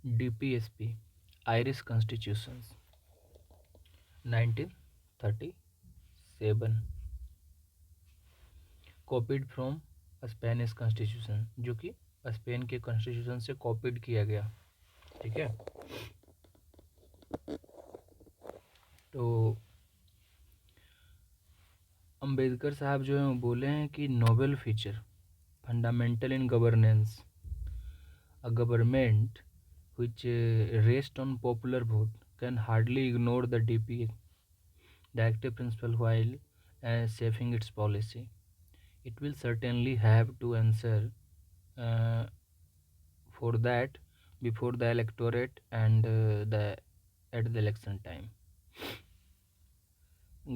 DPSP, Irish Constitutions, 1937, copied from Spanish constitution, जो कि Spain के कॉन्स्टिट्यूशन से कॉपीड किया गया। ठीक है, तो अंबेडकर साहब जो हैं वो बोले हैं कि noble feature fundamental in governance, a government which rests on popular vote can hardly ignore the DP directive principle while shaping its policy. It will certainly have to answer uh, for that before the electorate and the at the election time.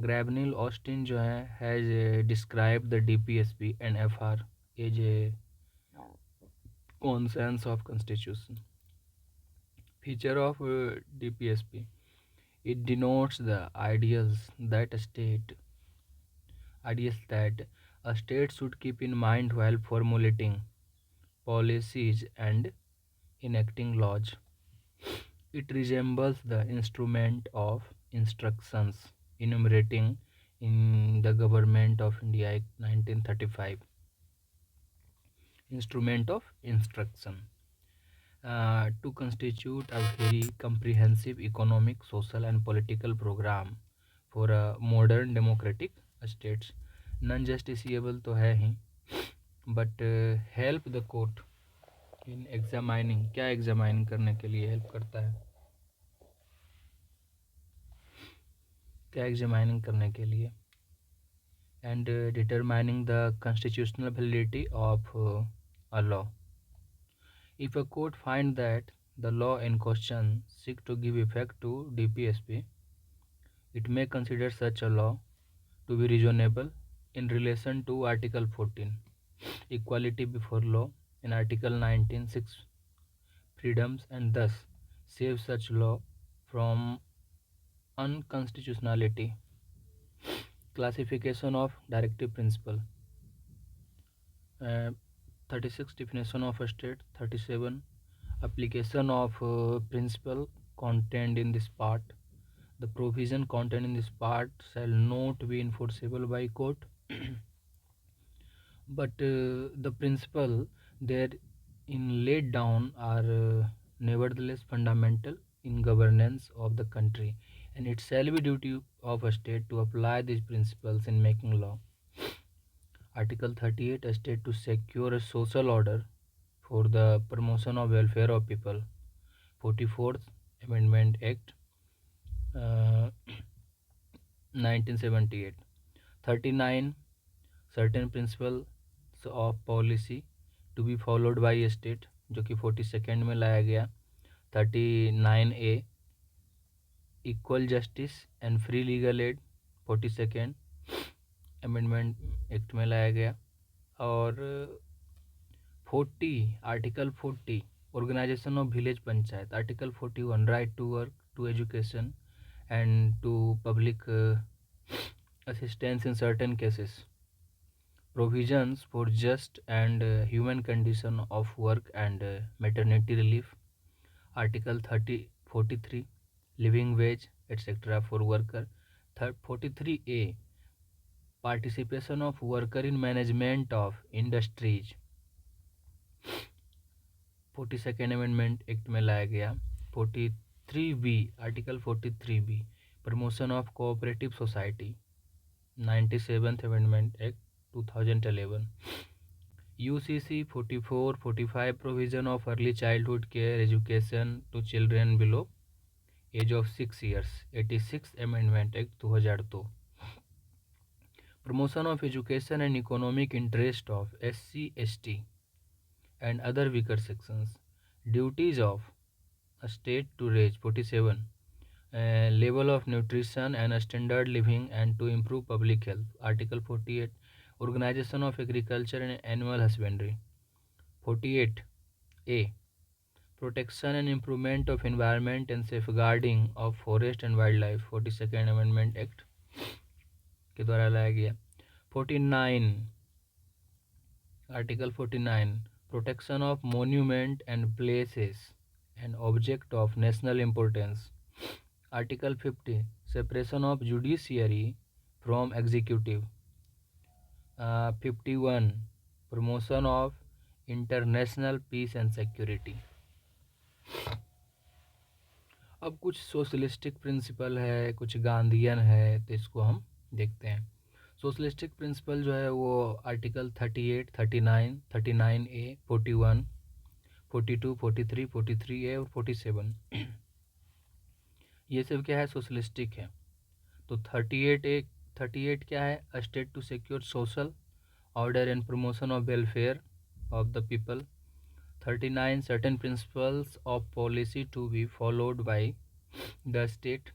Grabnil Austin जो है has described the DPSP and FR as a conscience of constitution. Feature of DPSP. It denotes the ideals that a state should keep in mind while formulating policies and enacting laws. It resembles the instrument of instructions enumerating in the Government of India Act 1935. Instrument of instruction to constitute a very comprehensive economic, social, and political program for a modern democratic states. Non justiciable तो है ही, but help the court in examining, क्या examine करने के लिए help करता है, क्या examining करने के लिए, and determining the constitutional validity of a law. If a court finds that the law in question seeks to give effect to DPSP, it may consider such a law to be reasonable in relation to Article 14, equality before law, and Article 19, 6, freedoms, and thus save such law from unconstitutionality. Classification of directive principle. 36 definition of a state. 37 application of principle contained in this part. The provision contained in this part shall not be enforceable by court, but the principle therein laid down are nevertheless fundamental in governance of the country, and it shall be duty of a state to apply these principles in making law. Article 38, a state to secure a social order for the promotion of welfare of people. 44th Amendment Act 1978. 39, certain principles of policy to be followed by a state, जो कि 42nd में लाया गया. 39A, equal justice and free legal aid, 42nd amendment act में लाया गया. और 40, article 40, organisation of village panchayat. Article 41, right to work, to education and to public assistance in certain cases. Provisions for just and human condition of work and maternity relief. Article 43, living wage, etc. for worker. 43A, participation of worker in management of industries. 42nd amendment act में लाया गया. 43B, article 43B, promotion of cooperative society. 97th amendment act 2011. UCC 44, 45, provision of early childhood care education to children below age of 6 years. 86th Amendment Act 2002. Promotion of education and economic interest of SC, ST and other weaker sections. Duties of a state to raise. 47. Level of nutrition and standard living and to improve public health. Article 48. Organization of agriculture and animal husbandry. 48A, protection and improvement of environment and safeguarding of forest and wildlife. 42nd Amendment Act के द्वारा लाया गया. 49, article 49, protection of monument and places an object of national importance. Article 50, separation of judiciary from executive. 51, promotion of international peace and security. अब कुछ socialistic principle है, कुछ Gandhian है, तो इसको हम देखते हैं। सोशलिस्टिक प्रिंसिपल जो है वो आर्टिकल 38, 39, 39A, 41, 42, 43, 43A और 47 ये सब क्या है, सोशलिस्टिक है। तो 38 क्या है, a state to secure social order and promotion of welfare of the people. 39, certain principles of policy to be followed by the state.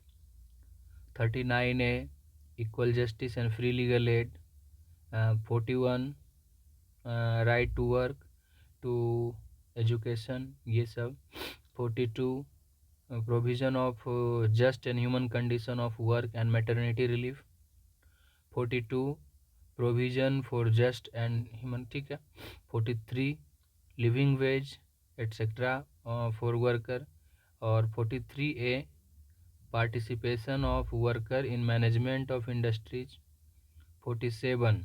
39A, equal justice and free legal aid. 41, right to work, to education, ये सब। 42, provision of just and human condition of work and maternity relief. 42, provision for just and human, ठीक है। 43, living wage etcetera for worker. और 43A, participation of worker in management of industries. 47,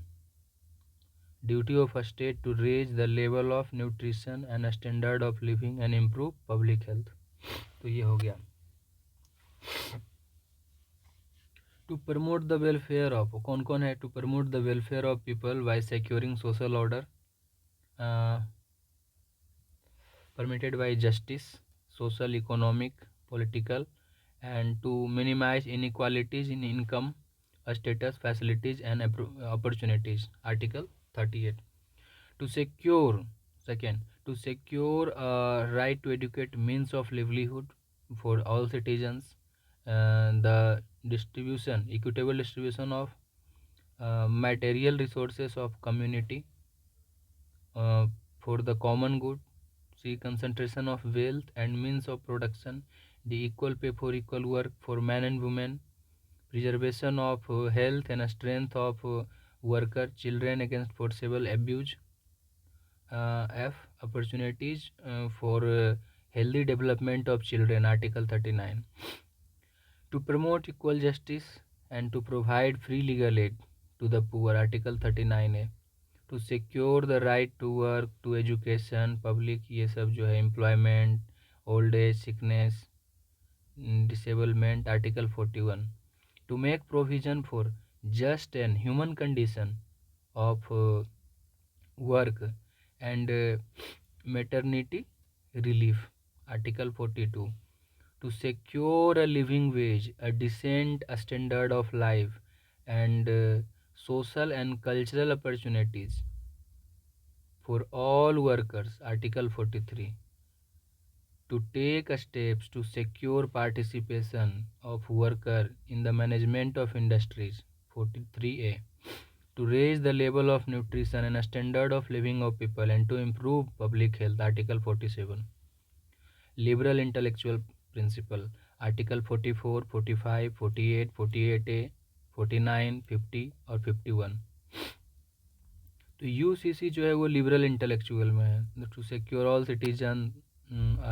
duty of state to raise the level of nutrition and standard of living and improve public health. तो ये हो गया। To promote the welfare of, कौन कौन है, to promote the welfare of people by securing social order permitted by justice, social, economic, political, and to minimize inequalities in income, status, facilities, and opportunities. Article 38. To secure, second, to secure a right to educate means of livelihood for all citizens, the distribution, equitable distribution of material resources of community for the common good. See, concentration of wealth and means of production, the equal pay for equal work for men and women, preservation of health and strength of worker, children against forcible abuse. F, opportunities for healthy development of children, Article 39. To promote equal justice and to provide free legal aid to the poor, Article 39A. To secure the right to work, to education, public, ये सब जो है, employment, old age, sickness, disablement, article 41। To make provision for just and human condition of work and maternity relief, article 42। To secure a living wage, a decent standard of life and social and cultural opportunities for all workers, Article 43. To take steps to secure participation of worker in the management of industries, 43A. To raise the level of nutrition and standard of living of people and to improve public health, Article 47. Liberal intellectual principle, Article 44, 45, 48, 48A, 49, 50 और 51। तो UCC जो है वो liberal intellectual में है। To secure all citizen,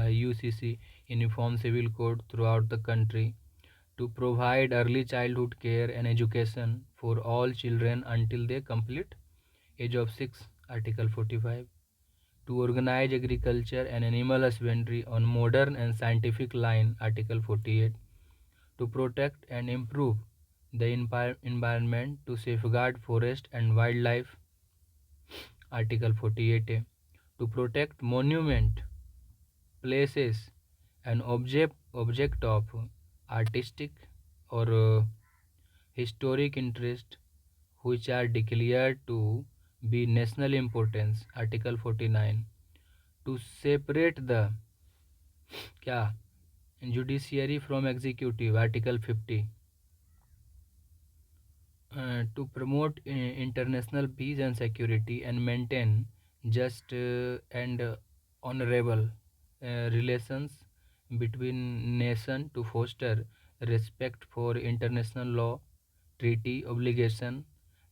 UCC uniform civil code throughout the country. To provide early childhood care and education for all children until they complete age of 6, article 45। To organise agriculture and animal husbandry on modern and scientific line, article 48। To protect and improve the environment, to safeguard forest and wildlife, Article 48A. To protect monument, places and object of artistic or historic interest which are declared to be national importance, Article 49. To separate the क्या judiciary from executive, Article 50. To promote international peace and security and maintain just and honorable relations between nations, to foster respect for international law, treaty obligation,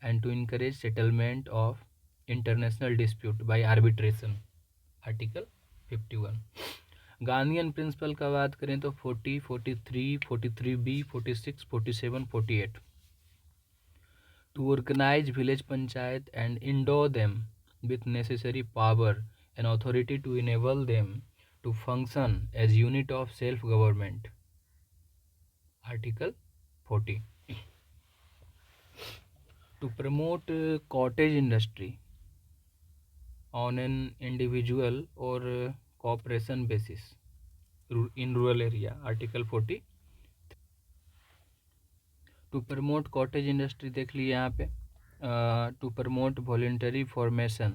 and to encourage settlement of international dispute by arbitration, Article 51. Gandhian principle का बात करें तो 40, 43, 43B, 46, 47, 48 to organize village panchayat and endow them with necessary power and authority to enable them to function as unit of self-government. Article 40. To promote cottage industry on an individual or cooperation basis in rural area. Article 43. To promote cottage industry देख लिए यहाँ पे. To promote voluntary formation,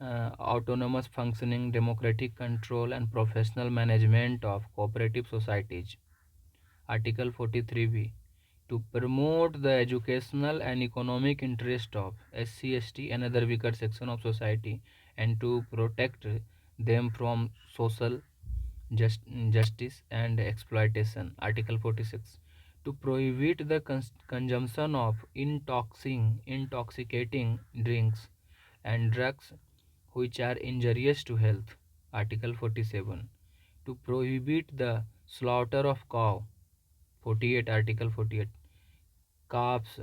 autonomous functioning, democratic control and professional management of cooperative societies. Article 43B. To promote the educational and economic interest of SC, ST and other weaker section of society and to protect them from social justice and exploitation. Article 46. To prohibit the consumption of intoxicating drinks and drugs which are injurious to health. Article 47. To prohibit the slaughter of cow. 48. Article 48. Calves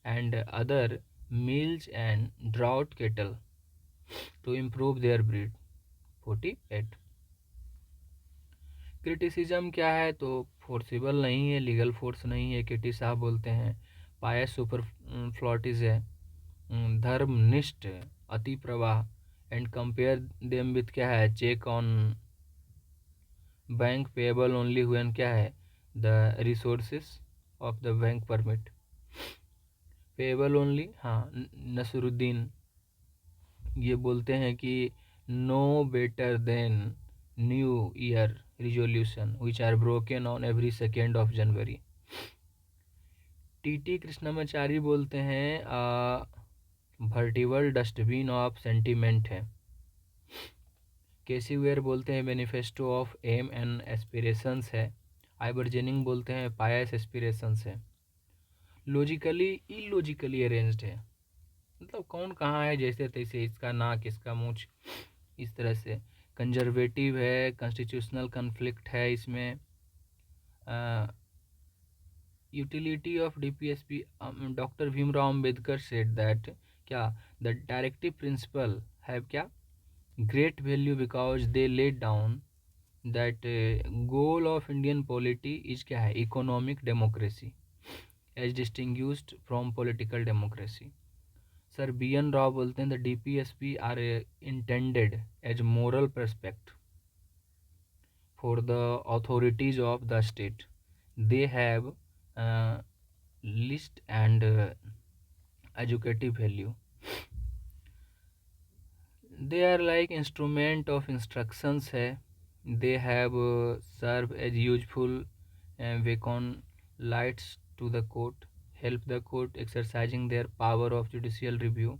and other males and draught cattle to improve their breed. 48. Criticism क्या है तो forcible नहीं है, legal force नहीं है, केटी साहब बोलते हैं. पायस सुपर फ्लॉटिज है, धर्मनिष्ठ अति प्रवाह एंड कंपेयर देम विथ क्या है, cheque on bank payable only when क्या है, the resources of the bank permit payable only. हाँ, नसरुद्दीन ये बोलते हैं कि no better than new year resolution which are broken on every 2nd of January. T Krishnamachari बोलते हैं वर्टिबल डस्टबिन ऑफ सेंटिमेंट है. केसी वेयर बोलते हैं manifesto of aims and aspirations है. आइबरजेनिंग बोलते हैं पायस एस्पिरेशंस है. लॉजिकली इलॉजिकली अरेंज्ड है, मतलब कौन कहाँ है जैसे तैसे, इसका नाक इसका मूछ, इस तरह से. कंजर्वेटिव है, कॉन्स्टिट्यूशनल कन्फ्लिक्ट है इसमें. Utility of DPSP, doctor Bhimrao Ambedkar said that क्या, द डायरेक्टिव प्रिंसिपल हैव क्या, great value because they laid down that goal of Indian polity is क्या है, economic democracy as distinguished from political democracy. Sir B N Rau बोलते हैं the DPSP are intended as moral precepts for the authorities of the state. They have list and educative value. They are like instrument of instructions है. They have serve as useful beacon lights to the court, help the court exercising their power of judicial review.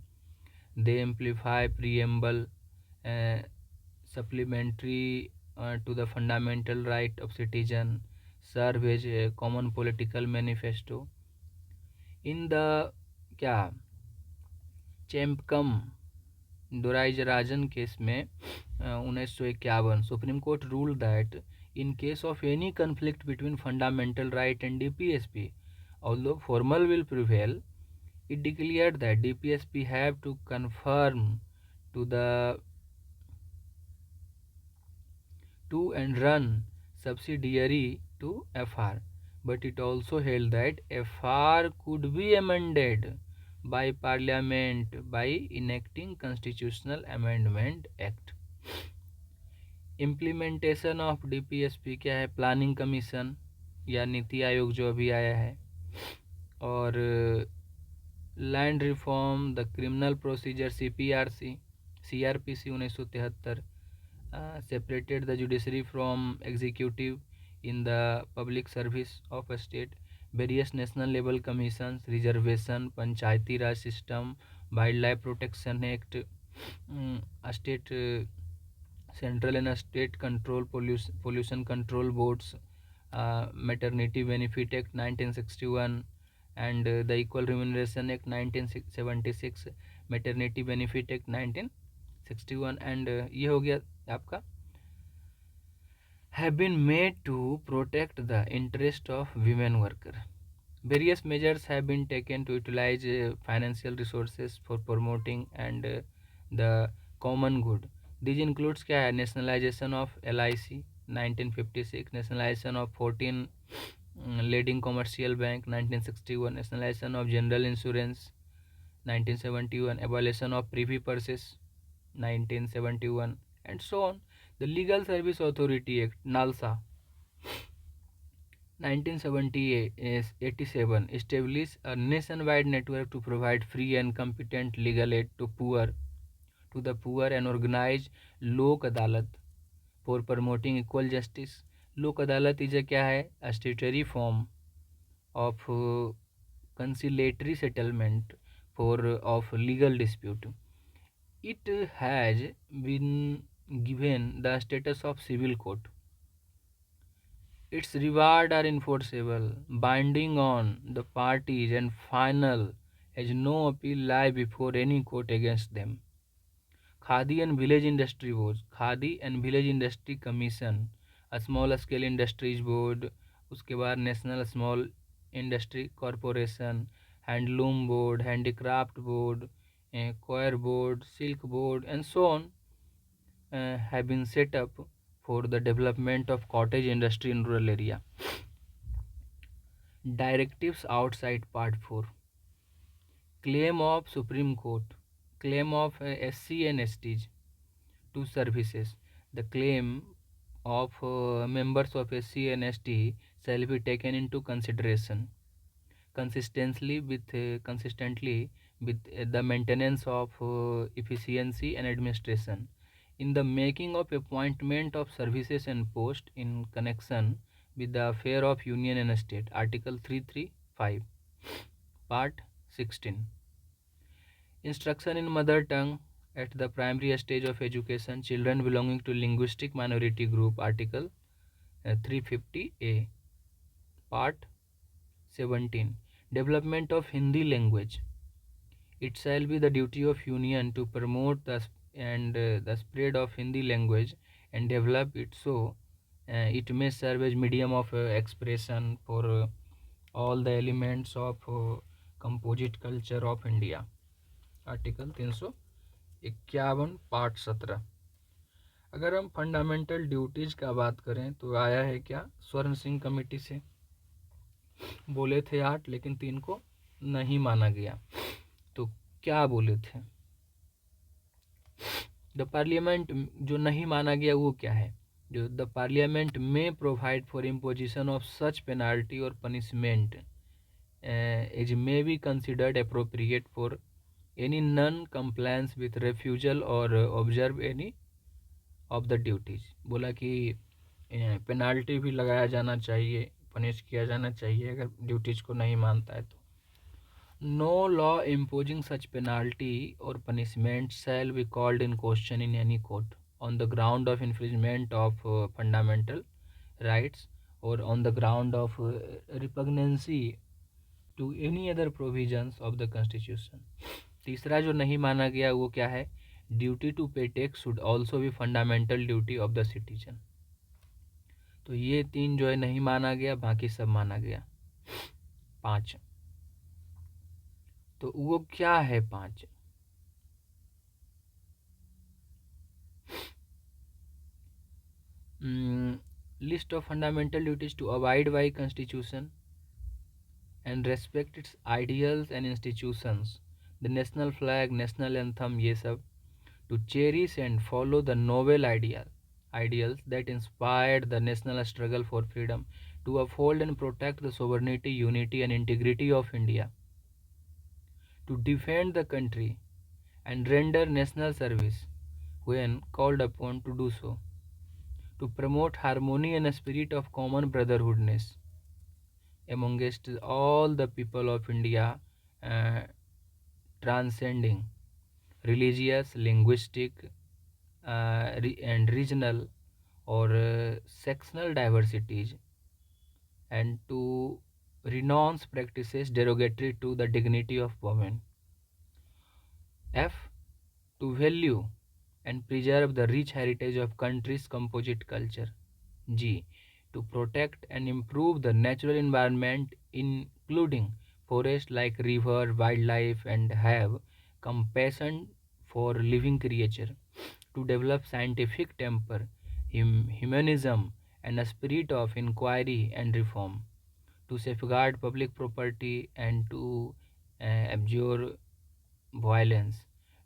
They amplify preamble, uh, supplementary to the fundamental right of citizen, serve as a common political manifesto. In the क्या चैम्पकम दोराइजराजन case में 1951 supreme court rule that in case of any conflict between fundamental right and DPSP, although formal will prevail, it declared that DPSP have to conform to the to and run subsidiary to FR, but it also held that FR could be amended by Parliament by enacting Constitutional Amendment Act. Implementation of DPSP क्या है, planning commission या नीति आयोग जो अभी आया है, और land reform, the criminal procedure CPRC, CRPC 1973 separated the judiciary from executive in the public service of a state. Various national level commissions, reservation, panchayati raj system, wildlife protection act, state central and state control pollution control boards, maternity benefit act 1961 and the equal remuneration act 1976, maternity benefit act 1961 and ये हो गया आपका have been made to protect the interest of women workers. Various measures have been taken to utilize financial resources for promoting and the common good. These includes क्या है, nationalization of LIC 1956, nationalization of 14 leading commercial bank 1961, nationalization of general insurance 1971, abolition of privy purses 1971, and so on. The Legal Service Authority Act NALSA 1987 established a nationwide network to provide free and competent legal aid to the poor and organize Lok Adalat for promoting equal justice. Lok Adalat is a क्या है, a statutory form of conciliatory settlement for of legal dispute. It has been given the status of civil court. Its rewards are enforceable, binding on the parties, and final, as no appeal lie before any court against them. Khadi and Village Industry Board, Khadi and Village Industry Commission, a small scale industries board, उसके बाद national small industry corporation, handloom board, handicraft board, coir board, silk board, and so on have been set up for the development of cottage industry in rural area. Directives outside Part 4. Claim of Supreme Court. Claim of SC and STs to services. The claim of members of SC and ST shall be taken into consideration consistently with the maintenance of efficiency and administration in the making of appointment of services and post in connection with the affair of union and state. Article 335, Part 16. Instruction in mother tongue at the primary stage of education, children belonging to linguistic minority group. Article 350A, Part 17. Development of Hindi language. It shall be the duty of union to promote the spread of Hindi language and develop it so it may serve as medium of expression for all the elements of composite culture of India. Article 351 part 17. अगर हम fundamental duties का बात करें तो आया है क्या, स्वर्ण सिंह कमेटी से बोले थे 8 लेकिन 3 को नहीं माना गया. तो क्या बोले थे, द पार्लियामेंट जो नहीं माना गया वो क्या है, जो द पार्लियामेंट में provide for imposition of such penalty और punishment as may be considered appropriate for any non compliance with refusal और observe any of the duties. बोला कि पेनाल्टी भी लगाया जाना चाहिए, पनिश किया जाना चाहिए अगर ड्यूटीज को नहीं मानता है तो. No law imposing such penalty or punishment shall be called in question in any court on the ground of infringement of fundamental rights or on the ground of repugnancy to any other provisions of the constitution. तीसरा जो नहीं माना गया वो क्या है, duty to पे tax should also be fundamental duty of the citizen. तो ये 3 जो है नहीं माना गया, बाकी सब माना गया. 5, तो वो क्या है 5, list of fundamental duties to abide by constitution and respect its ideals and institutions, the national flag, national anthem, ये सब. To cherish and follow the noble ideals that inspired the national struggle for freedom, to uphold and protect the sovereignty, unity and integrity of India, to defend the country and render national service when called upon to do so, to promote harmony and a spirit of common brotherhoodness amongst all the people of India, uh, transcending religious, linguistic, and regional or sectional diversities, and to renounce practices derogatory to the dignity of women. F. To value and preserve the rich heritage of country's composite culture. G. To protect and improve the natural environment, including forests like river, wildlife, and have compassion for living creature. To develop scientific temper, humanism, and a spirit of inquiry and reform. To safeguard public property and to abjure violence,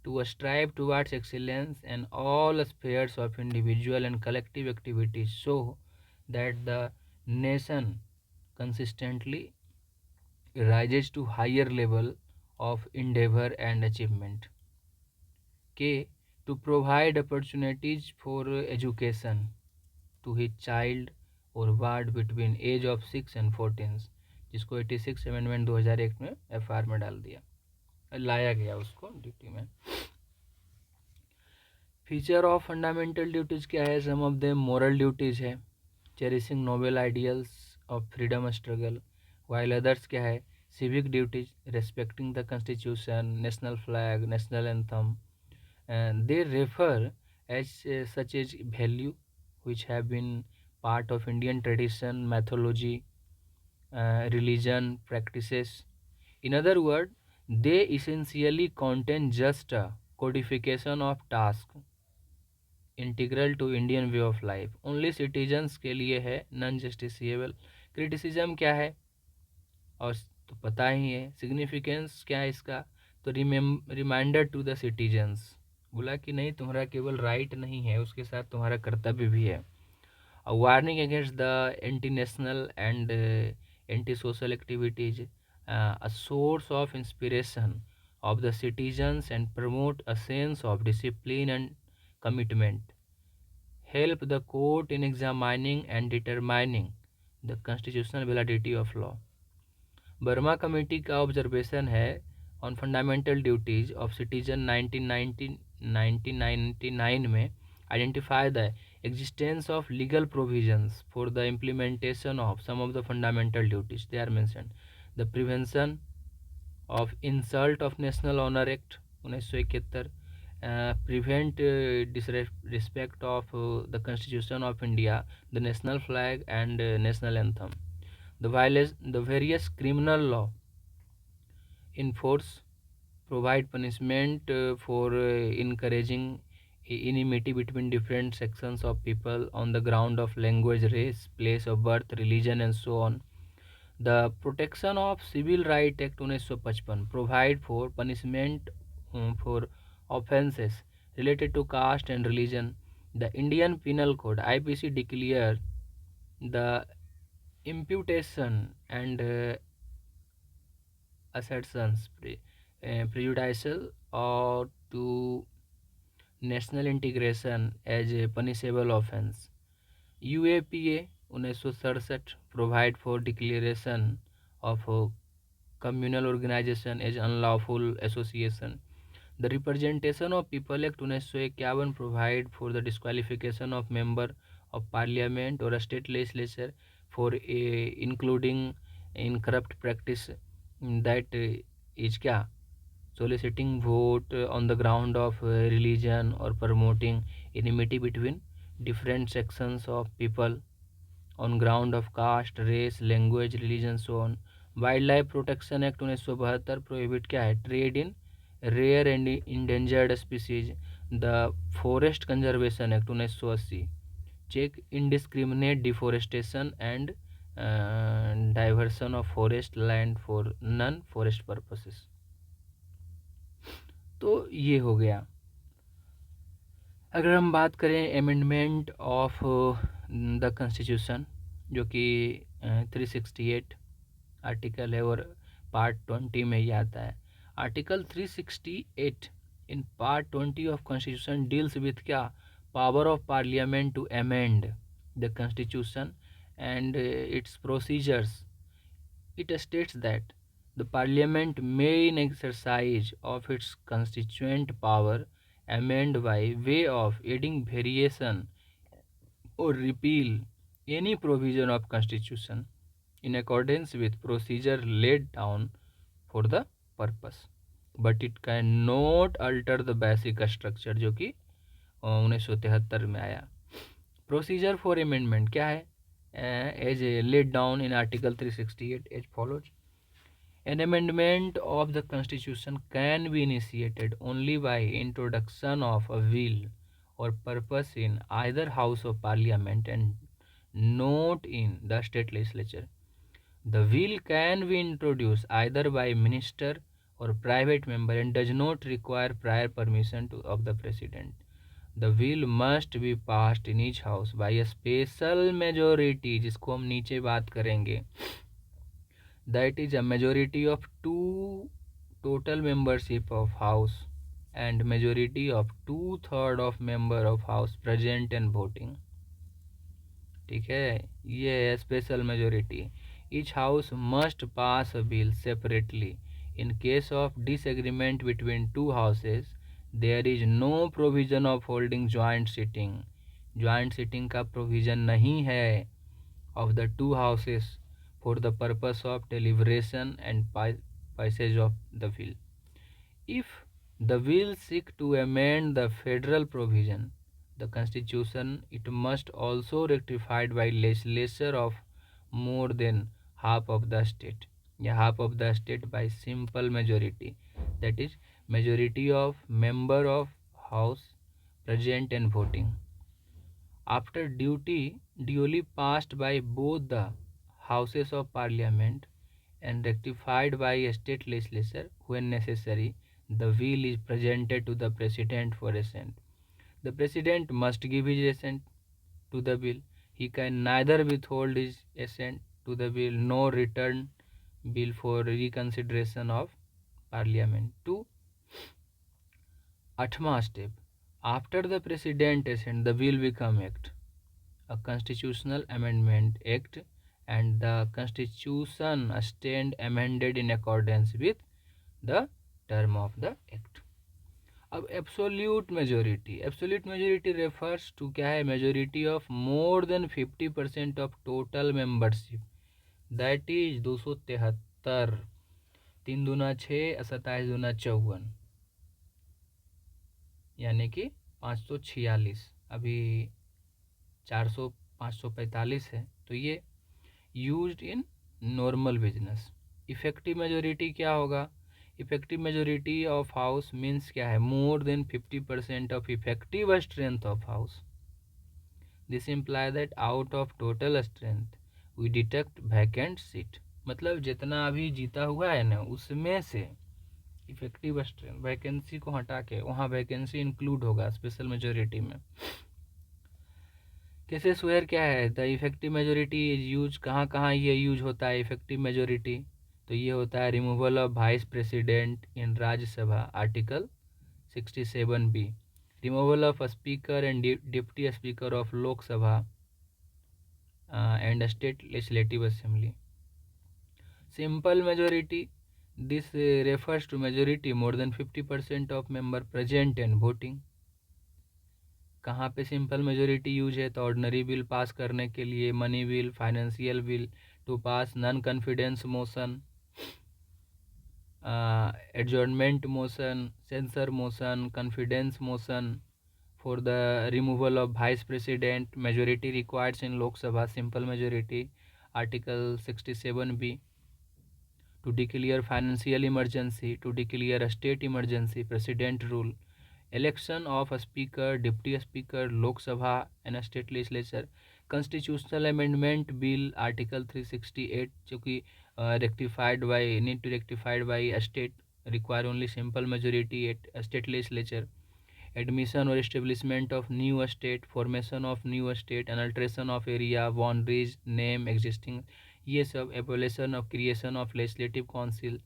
to strive towards excellence in all spheres of individual and collective activities so that the nation consistently rises to higher level of endeavor and achievement. K. To provide opportunities for education to his child or ward between age of 6 and 14, जिसको 86 amendment 2001 में FR में डाल दिया, लाया गया उसको duty में. Feature of fundamental duties क्या है? Some of them moral duties है, cherishing noble ideals of freedom struggle. While others क्या है? Civic duties, respecting the constitution, national flag, national anthem. They refer as such as value which have been part of Indian tradition, mythology, religion, practices. In other words, they essentially contain just a codification of task integral to Indian way of life. Only citizens के लिए है, non justiciable. Criticism क्या है? और तो पता ही है. Significance क्या है इसका? तो रिमाइंडर टू द सिटीजन्स, बोला कि नहीं तुम्हारा केवल राइट नहीं है, उसके साथ तुम्हारा कर्तव्य भी है. A warning against the anti national and anti social activities, a source of inspiration of the citizens and promote a sense of discipline and commitment. Help the court in examining and determining the constitutional validity of law. Burma committee का observation है on fundamental duties of citizen 1999 में identify the existence of legal provisions for the implementation of some of the fundamental duties. They are mentioned. The Prevention of Insult of National Honor Act 1971, prevent disrespect of the Constitution of India, the national flag and national anthem. The various criminal law enforce provide punishment for encouraging enmity between different sections of people on the ground of language, race, place of birth, religion and so on. The Protection of Civil Right Act 1955 provide for punishment for offences related to caste and religion. The Indian Penal Code IPC declare the imputation and assertions prejudicial or to national integration as a punishable offence. UAPA 1967 provide for declaration of a communal organization as unlawful association. The Representation of People Act 1951 provide for the disqualification of member of parliament or a state legislature for including in corrupt practice, that is क्या? Soliciting vote on the ground of religion or promoting enmity between different sections of people on ground of caste, race, language, religion, so on. Wild protection act 1972 prohibit क्या है? Trade in rare and endangered species. The forest conservation act 1980 check indiscriminate deforestation and diversion of forest land for non forest purposes. तो ये हो गया. अगर हम बात करें अमेंडमेंट ऑफ द कॉन्स्टिट्यूशन, जो कि 368 आर्टिकल है और पार्ट 20 में ही आता है. Article 368 in part 20 of constitution deals with क्या? Power of parliament to amend the constitution and its procedures. It states that the Parliament may, in exercise of its constituent power, amend by way of adding variation or repeal any provision of Constitution in accordance with procedure laid down for the purpose, but it cannot alter the basic structure, जो कि 1973 में आया. Procedure for amendment क्या है? As laid down in article 368 as follows. An amendment of the Constitution can be initiated only by introduction of a bill or purpose in either House of Parliament and not in the state legislature. The bill can be introduced either by minister or private member and does not require prior permission of the President. The bill must be passed in each house by a special majority, जिसको हम नीचे बात करेंगे. That is a majority of 2 total membership of house and majority of 2/3 of member of house present and voting. ठीक है, ये है special majority. Each house must pass a bill separately. In case of disagreement between two houses, there is no provision of holding joint sitting. Joint sitting का provision नहीं है of the two houses for the purpose of deliberation and passage of the bill. If the bill seek to amend the federal provision, the constitution, it must also rectified by legislature of more than half of the state. Yeah, half of the state by simple majority, that is majority of member of house present and voting. After duly passed by both the houses of parliament and rectified by a state legislature when necessary, the bill is presented to the president for assent. The president must give his assent to the bill. He can neither withhold his assent to the bill nor return bill for reconsideration of parliament. To 8वां step, after the president assent, the bill become act, a constitutional amendment act, and the constitution stand amended in accordance with the term of the act. अब absolute majority refers to क्या है? Majority of more than 50% of total membership, that is 273. 3 दूना 6, 27 दूना 54, यानी कि 546. अभी 400 545 है, तो ये used in normal business. Effective majority क्या होगा? Effective majority of house means क्या है? More than 50% of effective strength of house. This imply that out of total strength we detect vacant seat. मतलब जितना अभी जीता हुआ है ना, उसमें से इफेक्टिव स्ट्रेंथ वैकेंसी को हटा के वहाँ वैकेंसी इंक्लूड होगा स्पेशल मेजोरिटी में. केसेस वेयर क्या है? The effective majority is use. कहाँ कहाँ ये यूज होता है इफेक्टिव मेजोरिटी? तो ये होता है removal of vice president in Rajya Sabha, article 67B. Removal of speaker and deputy speaker of Lok Sabha and state legislative assembly. Simple majority, this refers to majority more than 50% of member present and voting. कहाँ पे simple majority use है? तो ordinary bill pass करने के लिए, money bill, financial bill, to pass non confidence motion, adjournment motion, censure motion, confidence motion. For the removal of vice president, majority required in Lok Sabha, simple majority, article 67B. To declare financial emergency, to declare state emergency, president rule. Election of a speaker, deputy speaker, Lok Sabha and state legislature. Constitutional amendment bill article 368 जो कि rectified by need to rectified by a state, require only simple majority at a state legislature. Admission or establishment of new state, formation of new state, and alteration of area, boundaries, name existing, ये सब. Abolition of creation of legislative council.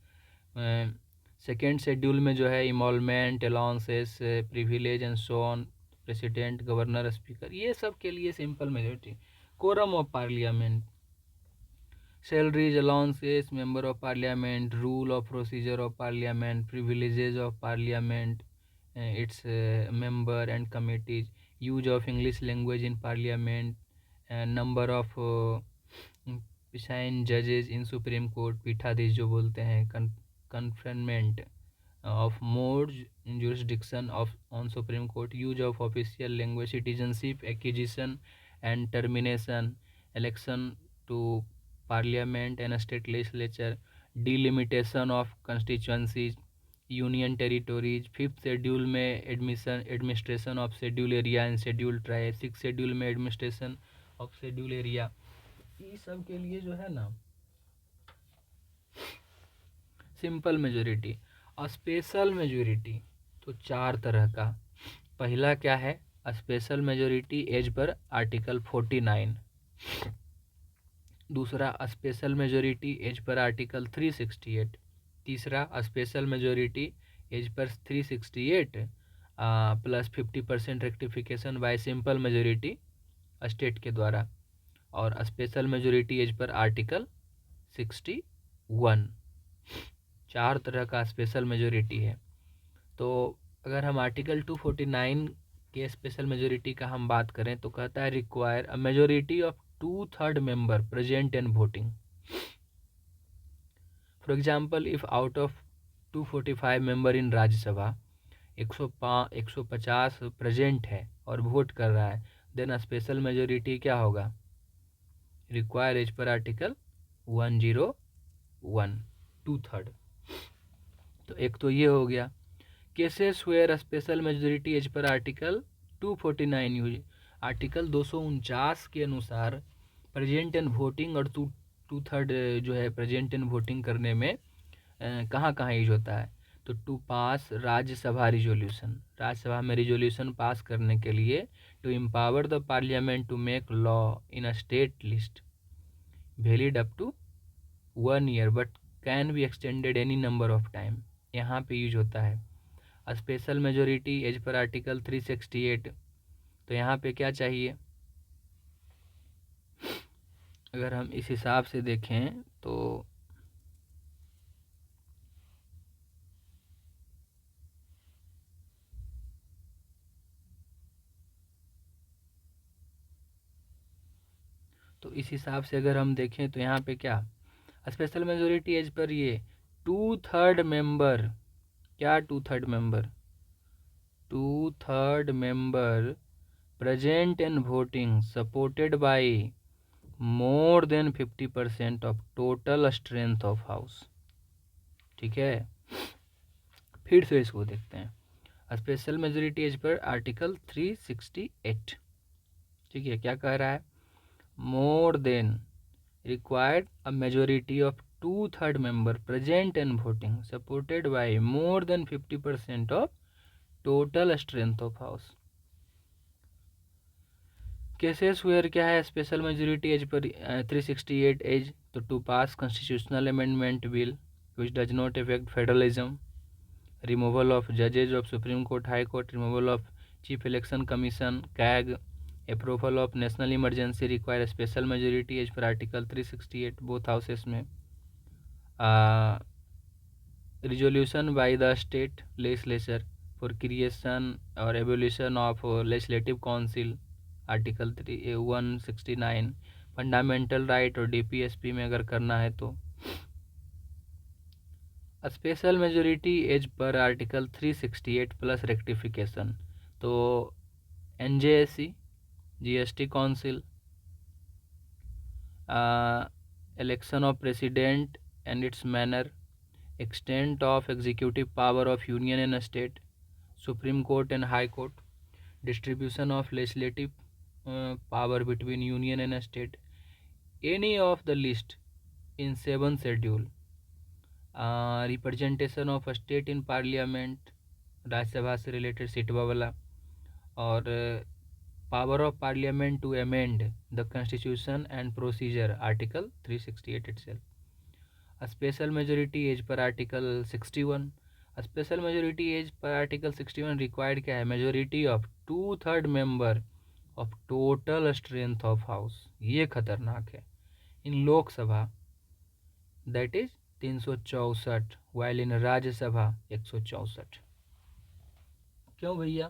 Second schedule में जो है emolument, allowances, privilege and so on, president, governor, speaker, ये सब के लिए simple majority. Quorum of parliament, salaries, allowances, member of parliament, rule of procedure of parliament, privileges of parliament, its member and committees, use of English language in parliament, number of puisne जजेज in supreme court, पीठाधीश जो बोलते हैं, conferment of more jurisdiction of on Supreme Court, use of official language, citizenship acquisition and termination, election to parliament and state legislature, delimitation of constituencies, union territories, fifth schedule में administration of schedule area and schedule tribe, six schedule में administration of schedule area. ये सब के लिए जो है ना simple majority और स्पेशल मेजोरिटी, तो चार तरह का। पहला क्या है, special majority as per article 49। दूसरा special majority as per article 368। तीसरा special majority as per 368 plus 50% rectification by simple majority state के द्वारा, और special majority as per article 61। चार तरह का स्पेशल मेजोरिटी है। तो अगर हम आर्टिकल 249 के स्पेशल मेजोरिटी का हम बात करें तो कहता है require a majority of 2/3 member present and voting. For example, if out of 245 member in Rajya Sabha 150 present है और वोट कर रहा है, देन स्पेशल मेजोरिटी क्या होगा, रिक्वायर एज पर आर्टिकल 101, 2/3। तो एक तो ये हो गया। Cases where special majority as per article 249 use, article 249 के अनुसार प्रेजेंट एंड वोटिंग और 2/3 जो है प्रेजेंट एंड वोटिंग करने में कहाँ कहाँ यूज होता है, तो to pass Rajya Sabha resolution, Rajya Sabha में रिजोल्यूशन पास करने के लिए, to empower the parliament to make law in a state list valid up to 1 year but can be extended any number of time, यहाँ पे यूज होता है। Special majority as per article 368, तो यहाँ पे क्या चाहिए, अगर हम इस हिसाब से देखें तो इस हिसाब से अगर हम देखें तो यहाँ पे क्या स्पेशल मेजोरिटी एज पर ये 2/3 मेंबर, क्या 2/3 member, 2/3 member present and voting supported by more than 50% of total strength of house। ठीक है, फिर से इसको देखते हैं। Special majority as per article 368, ठीक है, क्या कह रहा है, more than required a majority of 2/3 member present and voting supported by more than 50% of total strength of house. Cases where क्या है, special majority as per 368 as, तो to pass constitutional amendment bill which does not affect federalism, removal of जजेज of supreme court, high court, removal of chief election commission CAG, approval of national emergency require special majority as per article 368 both houses में, resolution by the state legislature for creation और evolution of legislative council article 169, fundamental right और DPSP में अगर करना है तो special majority as per article 368 plus rectification, तो NJSC, GST council, election of president and its manner, extent of executive power of union and state, supreme court and high court, distribution of legislative power between union and state, any of the list in 7th schedule, representation of state in parliament, Rajya Sabha से related सीटवा वाला, और power of parliament to amend the constitution and procedure article 368 itself, special majority as per article 61, special majority as per article 61 required क्या है, majority of 2/3 member of total strength of house, ये खतरनाक है, in Lok Sabha that is 364 while in Rajya Sabha 164। क्यों भैया,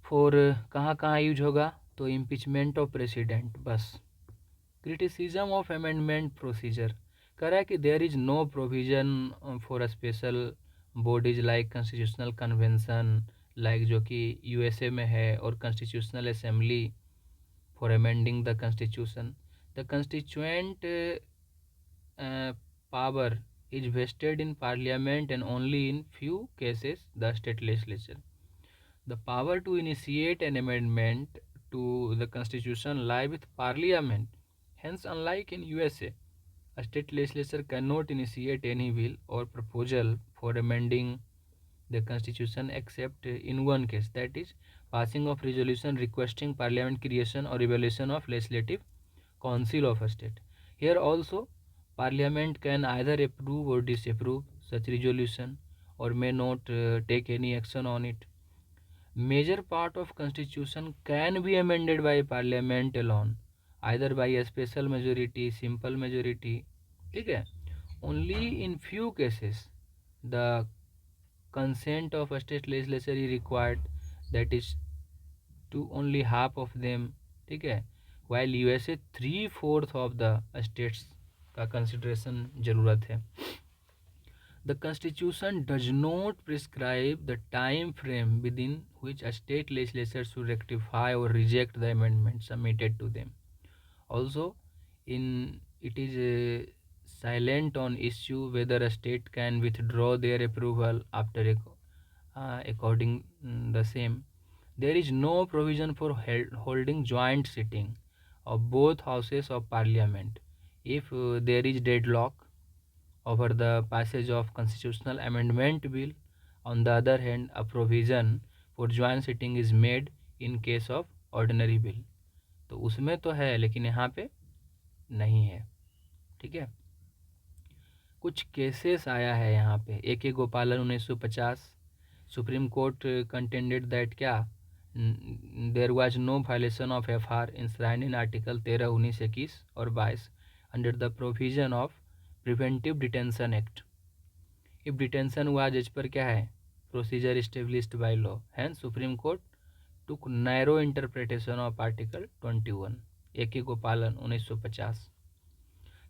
for कहाँ कहाँ use होगा, तो इम्पीचमेंट ऑफ प्रेसिडेंट बस, क्रिटिसिज्म ऑफ अमेंडमेंट प्रोसीजर, कह रहा है कि there is no provision for special bodies like constitutional convention, like जो कि यूएसए में है, और constitutional assembly for amending the constitution. The constituent power is vested in parliament and only in few cases the state legislature. The power to initiate an amendment to the constitution lie with parliament. Hence, unlike in USA, a state legislature cannot initiate any bill or proposal for amending the constitution except in one case, that is passing of resolution requesting parliament creation or evaluation of legislative council of a state. Here also parliament can either approve or disapprove such resolution or may not take any action on it. Major part of constitution can be amended by parliament alone, either by a special majority, simple majority. ठीक है. Only in few cases the consent of a state legislature is required, that is to only half of them. ठीक है. While USA 3/4 of the states का consideration जरूरत है. The constitution does not prescribe the time frame within which a state legislature should rectify or reject the amendment submitted to them. Also, it is silent on issue whether a state can withdraw their approval after according the same. There is no provision for holding joint sitting of both houses of parliament if there is deadlock over the passage of constitutional amendment bill. On the other hand, a provision for joint sitting is made in case of ordinary bill. तो उसमें तो है लेकिन यहाँ पे नहीं है. ठीक है. कुछ केसेस आया है यहाँ पे. AK Gopalan 1950. Supreme court contended that क्या there was no violation of FR enshrined in article 13, 19, 21 और 22 under the provision of preventive detention act. If detention was as per क्या है procedure established by law. Hence supreme court took narrow interpretation of article 21. AK Gopalan 1950.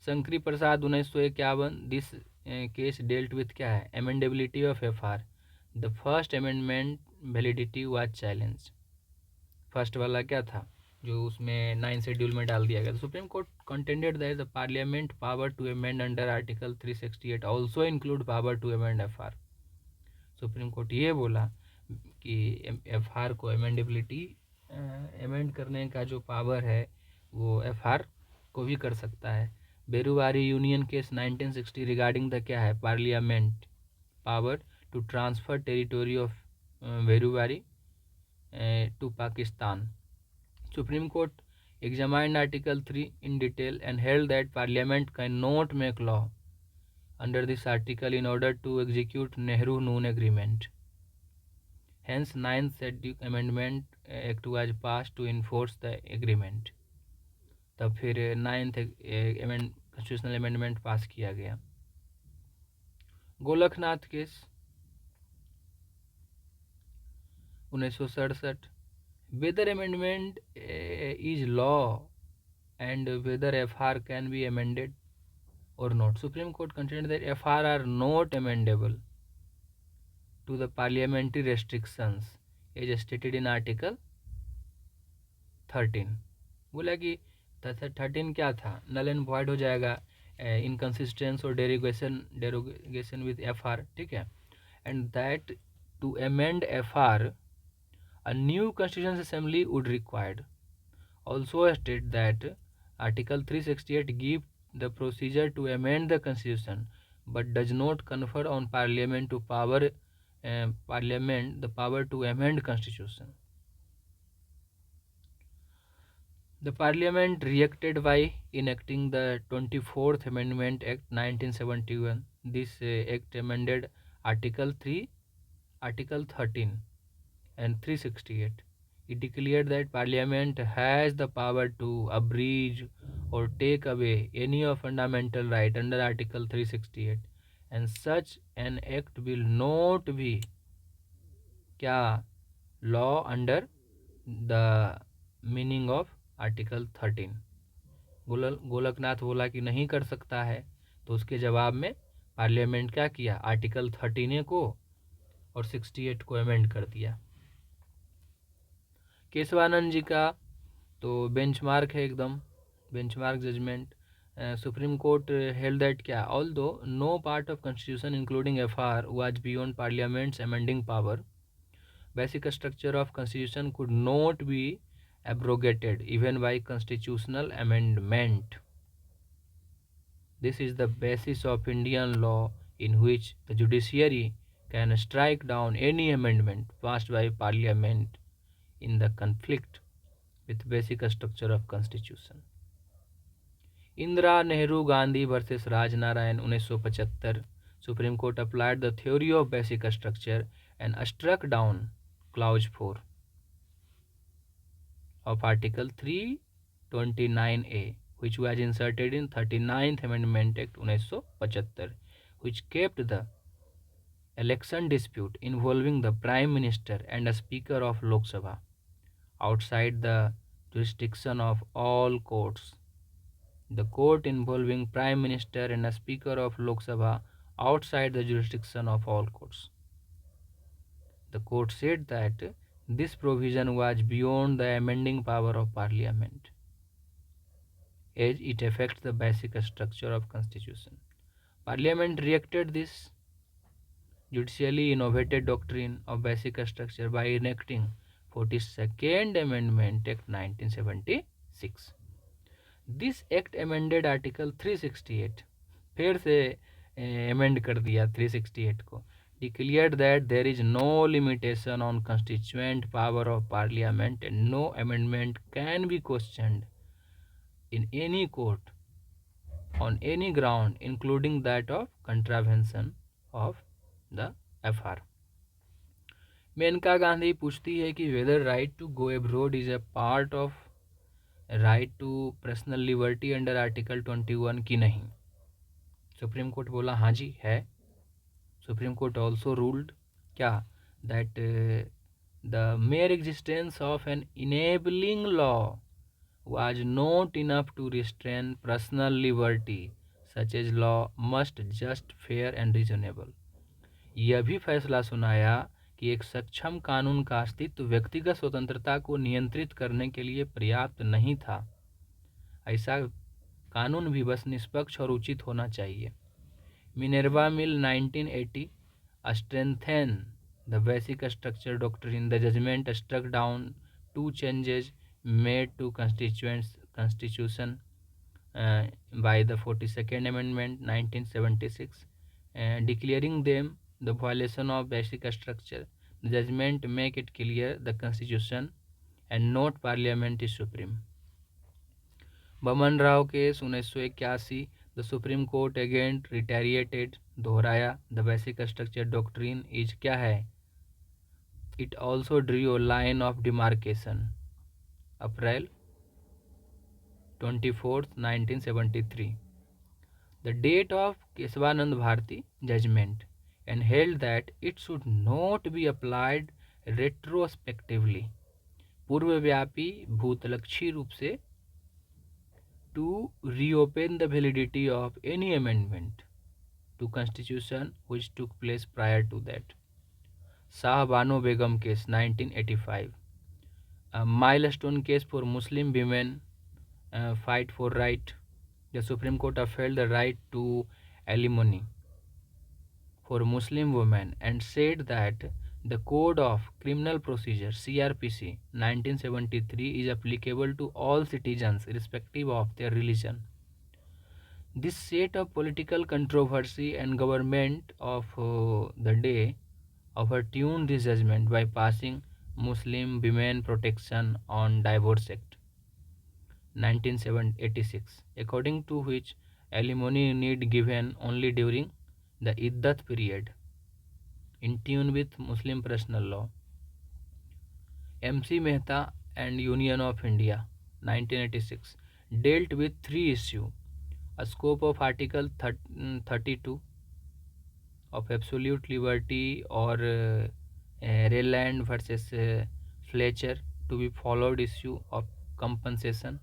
Shankari Prasad 1951. This case dealt with क्या है amendability of FR. The first amendment validity was challenge. First वाला क्या था जो उसमें 9 schedule में डाल दिया गया. Supreme court contended that the parliament power to amend under article 368 also include power to amend FR. Supreme court ये बोला कि FR को अमेंडेबिलिटी अमेंड करने का जो पावर है वो FR को भी कर सकता है. Berubari union case 1960 regarding the क्या है parliament power to transfer territory of Berubari to Pakistan. Supreme Court examined Article 3 in detail and held that Parliament cannot make law under this article in order to execute Nehru-Noon Agreement. Hence, 9th Amendment Act was passed to enforce the agreement. तब फिर 9th constitutional amendment पास किया गया. Golaknath case 1967. Whether amendment is law and whether FR can be amended or not. Supreme Court considered that FR are not amendable to the parliamentary restrictions as stated in Article 13. बोला कि 13 क्या था null and void हो जाएगा inconsistence और derogation with FR. ठीक है. And that to amend FR a new constitutional assembly would required. Also state that Article 368 give the procedure to amend the constitution but does not confer on parliament the power to amend constitution. The parliament reacted by enacting the 24th Amendment Act 1971. This act amended Article 3, Article 13 and 368. It declared that Parliament has the power to abridge or take away any of fundamental right under Article 368 and such an act will not be क्या law under the meaning of Article 13. Golaknath बोला कि नहीं कर सकता है तो उसके जवाब में पार्लियामेंट क्या किया आर्टिकल 13 को और 68 को अमेंड कर दिया. केशवानंद जी का तो बेंचमार्क है एकदम, benchmark judgment. Supreme court held that क्या, although no part of constitution including FR was beyond parliament's amending power, basic structure of constitution could not be abrogated even by constitutional amendment. This is the basis of Indian law in which the judiciary can strike down any amendment passed by parliament in the conflict with basic structure of constitution. Indira Nehru Gandhi versus Rajnarayan 1975. Supreme Court applied the theory of basic structure and struck down clause 4 of Article 329A, which was inserted in 39th Amendment Act 1975, which kept the election dispute involving the Prime Minister and a Speaker of Lok Sabha outside the jurisdiction of all courts. The court involving Prime Minister and a Speaker of Lok Sabha outside the jurisdiction of all courts. The court said that this provision was beyond the amending power of Parliament, as it affects the basic structure of Constitution. Parliament reacted this judicially innovated doctrine of basic structure by enacting 42nd Amendment Act 1976. This act amended Article 368, फिर से amend कर दिया 368 को, declared that there is no limitation on constituent power of Parliament and no amendment can be questioned in any court on any ground including that of contravention of the FR. Maneka Gandhi पूछती है कि whether right to go abroad is a part of right to personal liberty under Article 21 की नहीं. Supreme court बोला हाँ जी है. Supreme court also ruled क्या, that the mere existence of an enabling law was not enough to restrain personal liberty, such as law must just, fair and reasonable. यह भी फैसला सुनाया कि एक सक्षम कानून का अस्तित्व व्यक्तिगत स्वतंत्रता को नियंत्रित करने के लिए पर्याप्त नहीं था. ऐसा कानून भी बस निष्पक्ष और उचित होना चाहिए. Minerva mill 1980 strengthen the basic structure doctrine. The judgment struck down 2 changes made to constitution by the 42nd Amendment 1976, declaring them the violation of basic structure. The judgment make it clear the constitution and not parliament is supreme. Baman Rao case 1981. The supreme court again reiterated, दोहराया. The basic structure doctrine is क्या है, it also drew line of demarcation. April 24, 1973. The date of Keshavananda Bharati judgment and held that it should not be applied retrospectively, पूर्वव्यापी भूतलक्षी रूप से, to reopen the validity of any amendment to constitution which took place prior to that. Shah Bano Begum case 1985, a milestone case for Muslim women fight for right. The Supreme Court upheld the right to alimony for Muslim women and said that the Code of Criminal Procedure CRPC 1973 is applicable to all citizens irrespective of their religion. This set of political controversy and government of the day overturned this judgment by passing Muslim Women Protection on Divorce Act 1986, according to which alimony need given only during the iddat period, in tune with Muslim personal law. MC Mehta and Union of India 1986 dealt with 3 issues: a scope of Article 32 of absolute liberty or Rayland versus Fletcher to be followed, issue of compensation.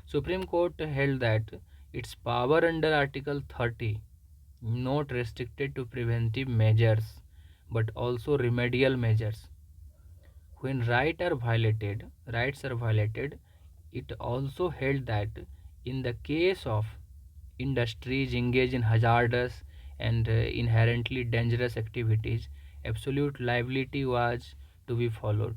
Supreme Court held that its power under Article 30 not restricted to preventive measures but also remedial measures. When rights are violated, it also held that in the case of industries engaged in hazardous and inherently dangerous activities, absolute liability was to be followed.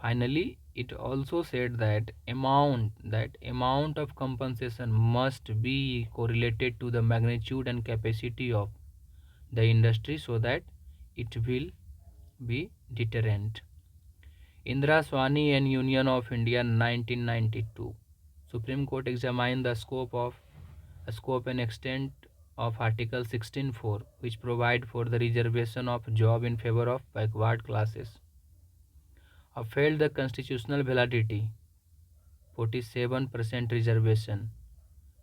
Finally, it also said that amount of compensation must be correlated to the magnitude and capacity of the industry so that it will be deterrent. Indira Swani and Union of India 1992. Supreme Court examined the scope and extent of Article 16.4, which provide for the reservation of job in favor of backward classes. Upheld the constitutional validity, 47% reservation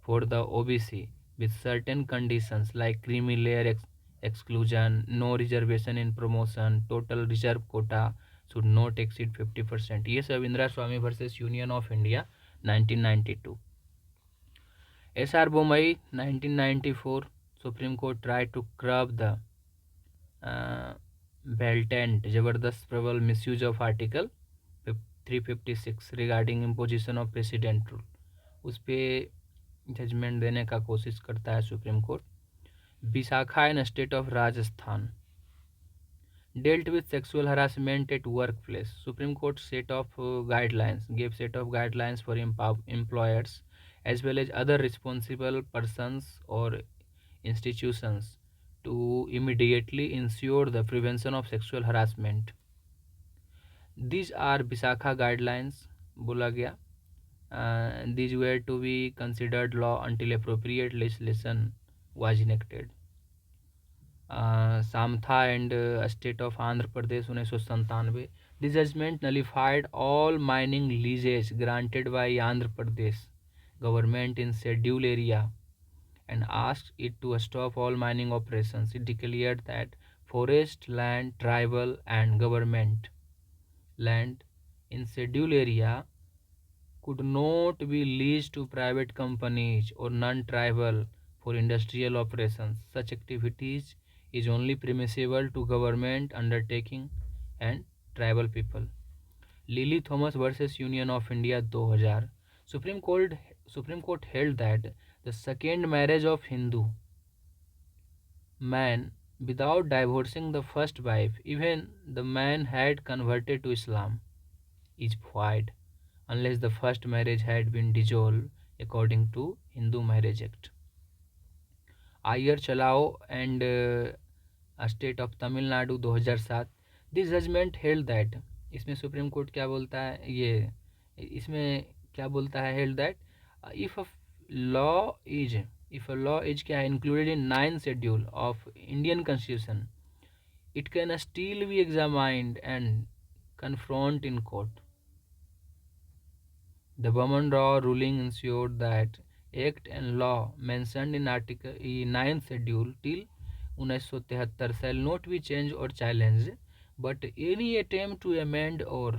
for the OBC with certain conditions like creamy layer exclusion, no reservation in promotion, total reserve quota should not exceed 50%. ये सब Indira Swami versus union of India 1992. SR Bommai 1994. Supreme Court tried to curb the blatant जबरदस्त प्रबल misuse of Article 356 regarding imposition of president rule. उस पर judgement देने का कोशिश करता है supreme court. Vishakha and state of Rajasthan dealt with sexual harassment at workplace. Supreme Court gave set of guidelines for employers as well as other responsible persons or institutions to immediately ensure the prevention of sexual harassment. These are Visakha guidelines. बोला गया. These were to be considered law until appropriate legislation was enacted. Samtha and State of Andhra Pradesh 1997. This judgment nullified all mining leases granted by Andhra Pradesh government in schedule area and asked it to stop all mining operations. It declared that forest land, tribal and government land in schedule area could not be leased to private companies or non-tribal for industrial operations. Such activities is only permissible to government undertaking and tribal people. Lily Thomas versus Union of India 2000. Supreme Court held that the second marriage of Hindu man without divorcing the first wife, even the man had converted to Islam, is void unless the first marriage had been dissolved according to Hindu Marriage Act. Iyer Chalao and state of Tamil Nadu 2007. This judgment held that. इसमें supreme court क्या बोलता है, ये इसमें क्या बोलता है, held that if law is if a law is क्या है included in 9th schedule of Indian constitution, it can still be examined and confront in court. The Burman Raw ruling ensured that act and law mentioned in Article 9th schedule till 1973 shall not be changed or challenged, but any attempt to amend or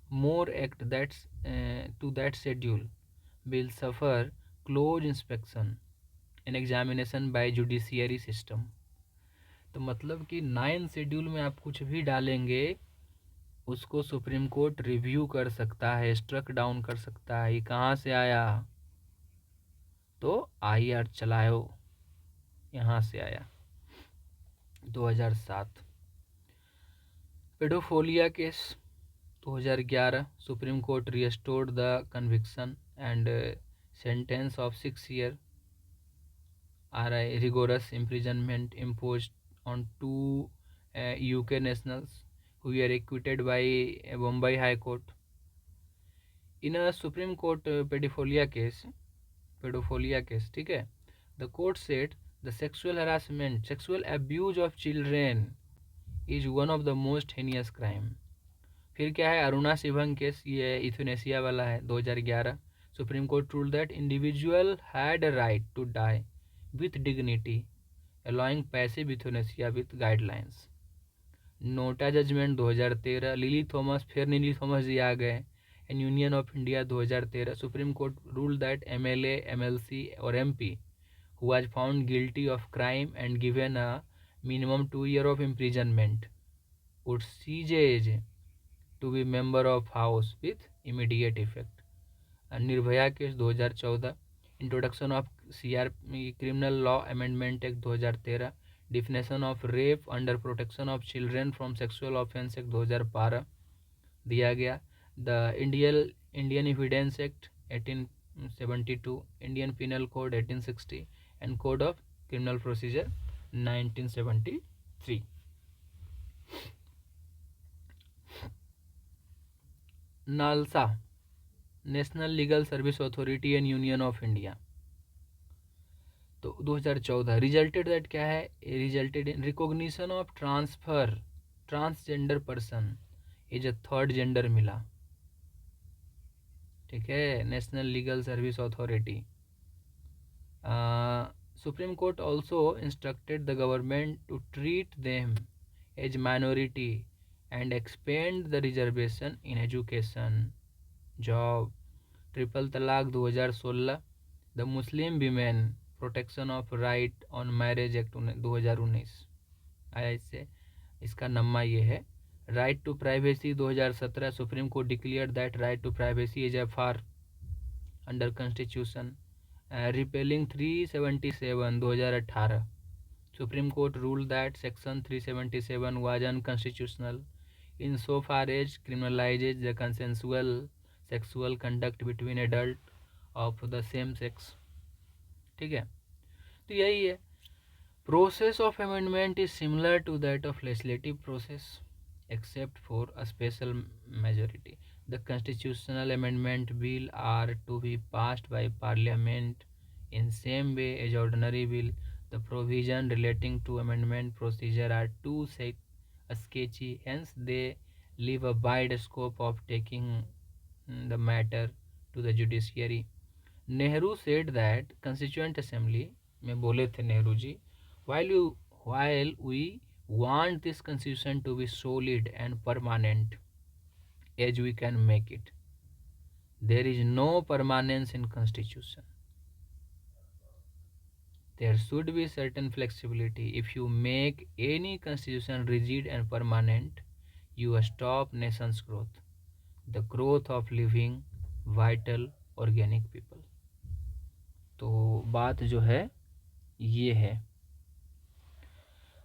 more act to that schedule will suffer close inspection and examination by judiciary system. तो मतलब कि 9th schedule में आप कुछ भी डालेंगे उसको supreme court review कर सकता है, स्ट्रक डाउन कर सकता है. ये कहाँ से आया, तो IR चलाओ यहाँ से आया 2007. Pedophilia case 2011. Supreme court restored the conviction and sentence of 6 year rigorous imprisonment imposed on two UK nationals who were acquitted by Bombay High Court. In a Supreme Court pedophilia case, ठीक है, the court said the sexual abuse of children is one of the most heinous crime. फिर क्या है, Aruna Shivam case, ये इथोनेशिया वाला है 2011. Supreme court rule that individual had a right to die with dignity, allowing passive euthanasia with guidelines. NOTA judgment 2013. Lily Thomas, फिर नीली थॉमस जी आ गए, and union of India 2013. Supreme court rule that MLA, MLC और MP who was found guilty of crime and given a minimum 2 year of imprisonment would cease to be member of House with immediate effect. Nirbhaya case 2014, introduction of CR criminal law amendment act 2013, definition of rape under protection of children from sexual offence act 2012 दिया गया, the Indian evidence act 1872, Indian penal code 1860 and code of criminal procedure 1973. NALSA, national legal service authority and union of India, तो 2014 resulted that क्या है, resulted in recognition of transfer transgender person is a third gender मिला, ठीक है, national legal service authority. Supreme court also instructed the government to treat them as minority and expand the reservation in education, job. Triple तलाक 2016, the Muslim women protection of right on marriage act 2019 आया इससे, इसका नम्मा ये है. Right to privacy 2017, supreme court declare that right to privacy is F R under constitution. Repealing 377 2018, supreme court rule that section 377 was unconstitutional in so far as criminalizes the consensual sexual conduct between adult of the same sex. ठीक है, तो यही है. Process of amendment is similar to that of legislative process except for a special majority. The constitutional amendment bill are to be passed by parliament in same way as ordinary bill. The provision relating to amendment procedure are too sketchy, hence they leave a wide scope of taking the matter to the judiciary. Nehru said that Constituent Assembly में बोले थे Nehru ji, while we want this constitution to be solid and permanent as we can make it, there is no permanence in constitution. There should be certain flexibility. If you make any constitution rigid and permanent, you stop nation's growth, the growth of living, vital, organic people. तो बात जो है ये है.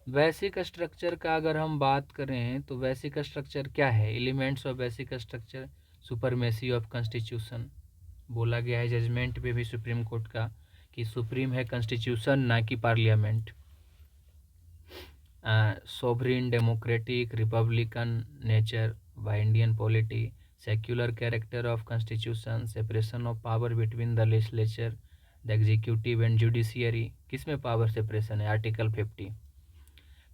Basic structure का अगर हम बात करें तो बेसिक स्ट्रक्चर क्या है, elements of basic structure, supremacy of constitution. बोला गया है जजमेंट पे भी सुप्रीम कोर्ट का कि सुप्रीम है कॉन्स्टिट्यूशन ना कि parliament. Sovereign democratic republican nature by Indian polity, secular character of constitution, separation of power between the legislature, the executive and judiciary. किस में पावर सेपरेशन है, article 50.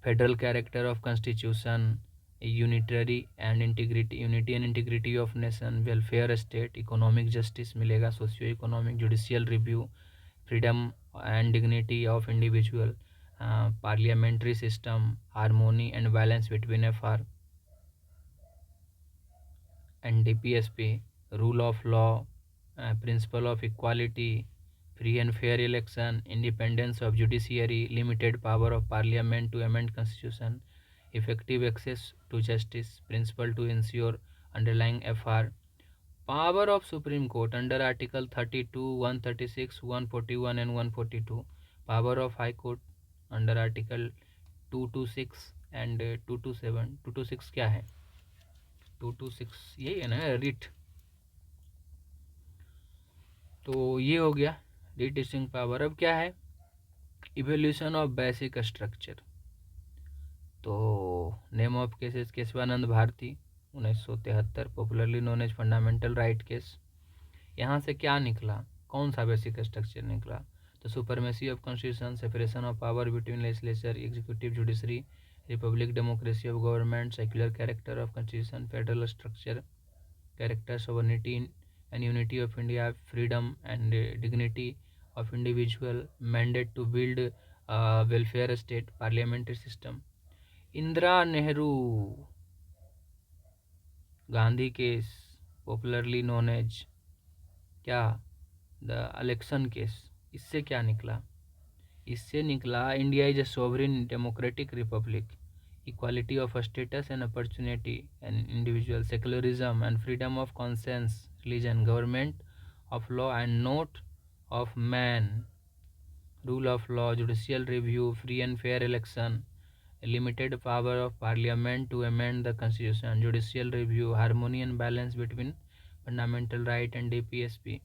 Federal character of constitution, unitary and integrity of nation, welfare state, economic justice मिलेगा, socio economic, judicial review, freedom and dignity of individual, parliamentary system, harmony and balance between FR and DPSP, rule of law, principle of equality, free and fair election, independence of judiciary, limited power of parliament to amend constitution, effective access to justice, principle to ensure underlying FR, power of Supreme Court under Article 32, 136, 141 and 142, power of High Court under Article 226 and 227. 226 क्या है, 226 यही है ना, writ. तो ये हो गया रिटिशिंग power. अब क्या है, इवोल्यूशन ऑफ बेसिक स्ट्रक्चर. तो name of cases Kesavananda Bharati 1973, popularly known as fundamental right case. यहाँ से क्या निकला, कौन सा बेसिक स्ट्रक्चर निकला, तो supremacy of constitution, separation of power between legislature, executive, judiciary, Republic democracy of government, secular character of constitution, federal structure, character, sovereignty and unity of India, freedom and dignity of individual, mandate to build a welfare state, parliamentary system. Indira Nehru Gandhi case, popularly known as क्या, the election case. इससे क्या निकला, इससे निकला India is a sovereign democratic republic, equality of status and opportunity and individual, secularism and freedom of conscience, religion, government of law and not of man, rule of law, judicial review, free and fair election, limited power of parliament to amend the constitution, judicial review, harmony and balance between fundamental right and DPSP.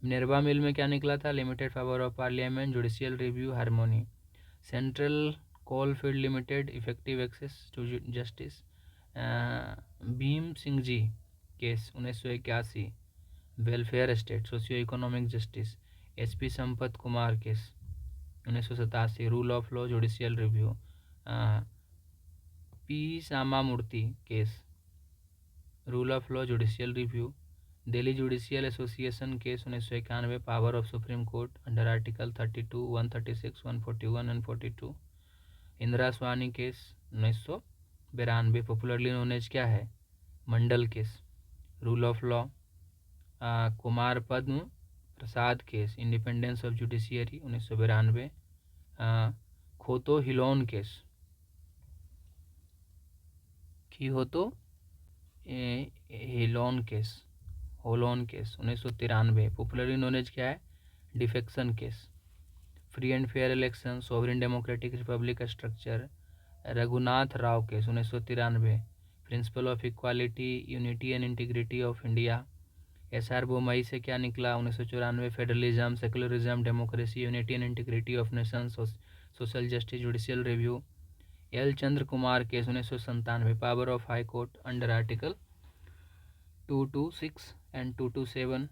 Minerva mill में क्या निकला था? Limited power of parliament, judicial review, harmony. Central coal field limited, effective access to justice. Bhim Singh ji case 1981, welfare state, socio economic justice. SP Sampath Kumar case 1987, rule of law, judicial review. P Samamurthy case, rule of law, judicial review. Delhi judicial association case 1991, power of supreme court under article 32, 136, 141 and 42। Indira Swani case 1992, popularly known as क्या है? Mandal case, rule of law. Kumar Padma Prasad case, independence of judiciary 1992। Kihoto Hollohan case, Hollohan case 1993, popularly known as क्या है? Defection case. Free and fair election, sovereign democratic republic structure, Raghunath Rao case 1993, principle of equality, unity and integrity of India. SR Bommai से क्या निकला? 1994, federalism, secularism, democracy, unity and integrity of nation, social justice, judicial review. L Chandra Kumar case 1997, power of high court under article 226 and 227।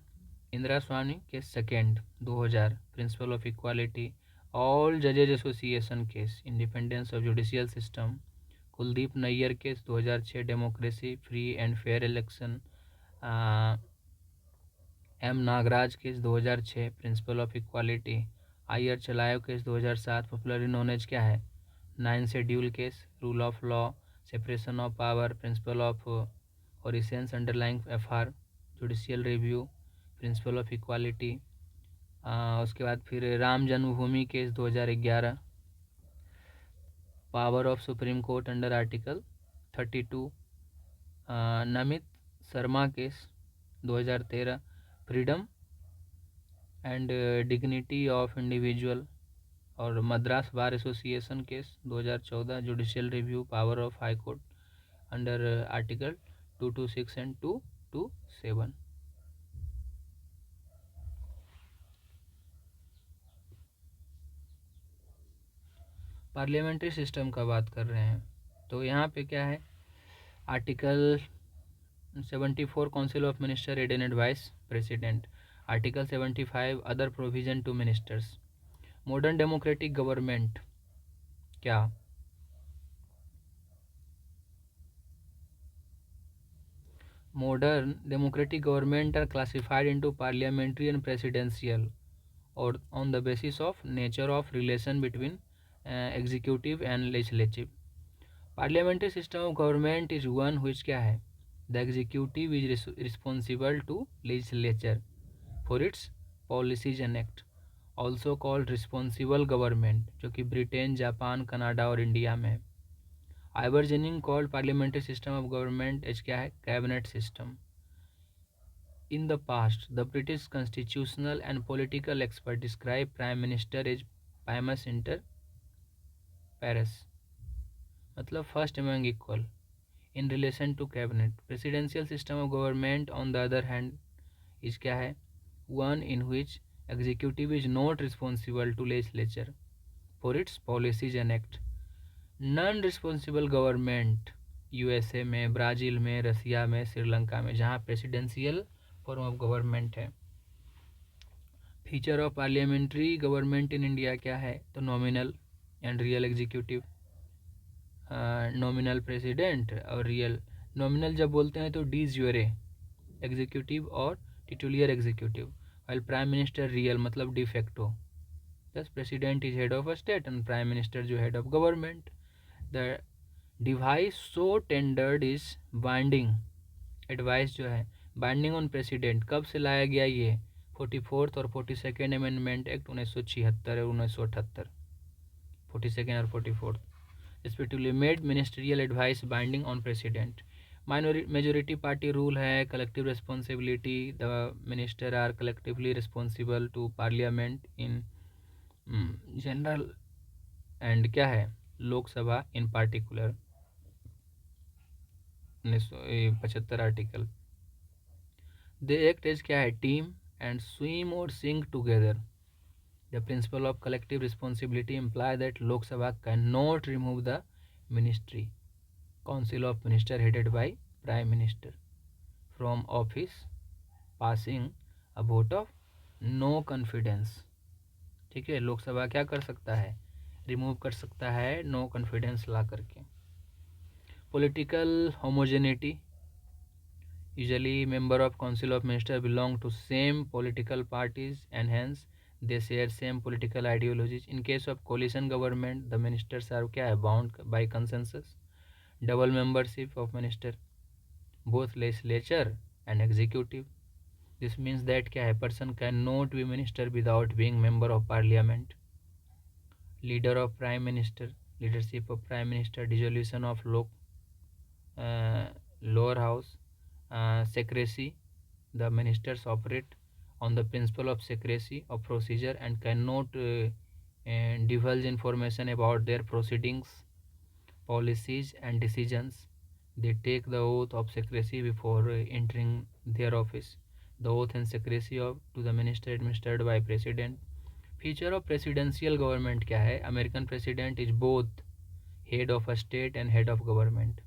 Indira Swami case second 2000, principle of equality. All जजेज association case, independence of judicial system. Kuldip Nayar case 2006, democracy, free and fair election. M Nagaraj case 2006, principle of equality. IR Coelho case 2007, popularly known as क्या है? 9 schedule case, rule of law, separation of power, principle of ओरिसेंस underlying FR, judicial review, principle of equality. उसके बाद फिर Ram Janmabhoomi case 2011, power of supreme court under article 32। Namit Sharma case 2013, freedom and dignity of individual. और Madras bar association case 2014, judicial review, power of high court under article 226 and 227। Parliamentary system का बात कर रहे हैं तो यहाँ पे क्या है? Article 74, council of minister aid and advice president. Article 75, other provision to ministers. Modern democratic government क्या? Modern democratic government are classified into parliamentary and presidential, or on the basis of nature of relation between executive and legislative. Parliamentary system of government is one which क्या है? The executive is responsible to legislature for its policies and act, also called responsible government, जो कि Britain, Japan, Canada और India में है। आइवर्जनिंग called parliamentary system of government as क्या है? Cabinet system. In the past the British constitutional and political expert describe prime minister as primus inter pares, मतलब first among equal in relation to cabinet. Presidential system of government on the other hand is क्या है? One in which executive is not responsible to legislature for its policies and act. Non responsible government USA में, Brazil में, Russia में, श्रीलंका में, जहाँ presidential form of government है। Feature of parliamentary government in India क्या है? तो nominal and real executive. Nominal president और रियल। नॉमिनल जब बोलते हैं तो डी ज्यूरे एग्जीक्यूटिव और titular executive, while prime minister real मतलब de facto. Thus president is head of a state and prime minister जो head of government. The device so tendered is binding, advice जो है binding on president. कब से लाया गया ये? 44th और 42nd अमेंडमेंट एक्ट 1976 और 1978, 42nd और 44th respectively made ministerial advice binding on president. Majority party rule है, collective responsibility, the minister are collectively responsible to parliament in general, and क्या है Lok Sabha in particular 75 article. They act as क्या है team and swim और sink together. The principle of collective responsibility imply that Lok Sabha can not remove the ministry council of minister headed by prime minister from office passing a vote of no confidence. ठीक है, लोकसभा क्या कर सकता है, remove कर सकता है नो कॉन्फिडेंस ला करके। Political homogeneity, usually member of council of minister belong to same political parties and hence they share same political ideologies. In case of coalition government, the ministers are क्या है bound by consensus. Double membership of minister, both legislature and executive. This means that क्या है person cannot be minister without being member of parliament. Leader of prime minister, leadership of prime minister, dissolution of lower house. Secrecy, the ministers operate on the principle of secrecy of procedure and cannot divulge information about their proceedings, policies and decisions. They take the oath of secrecy before entering their office. The oath and secrecy to the minister administered by president. Feature of presidential government क्या है, American president is both head of a state and head of government.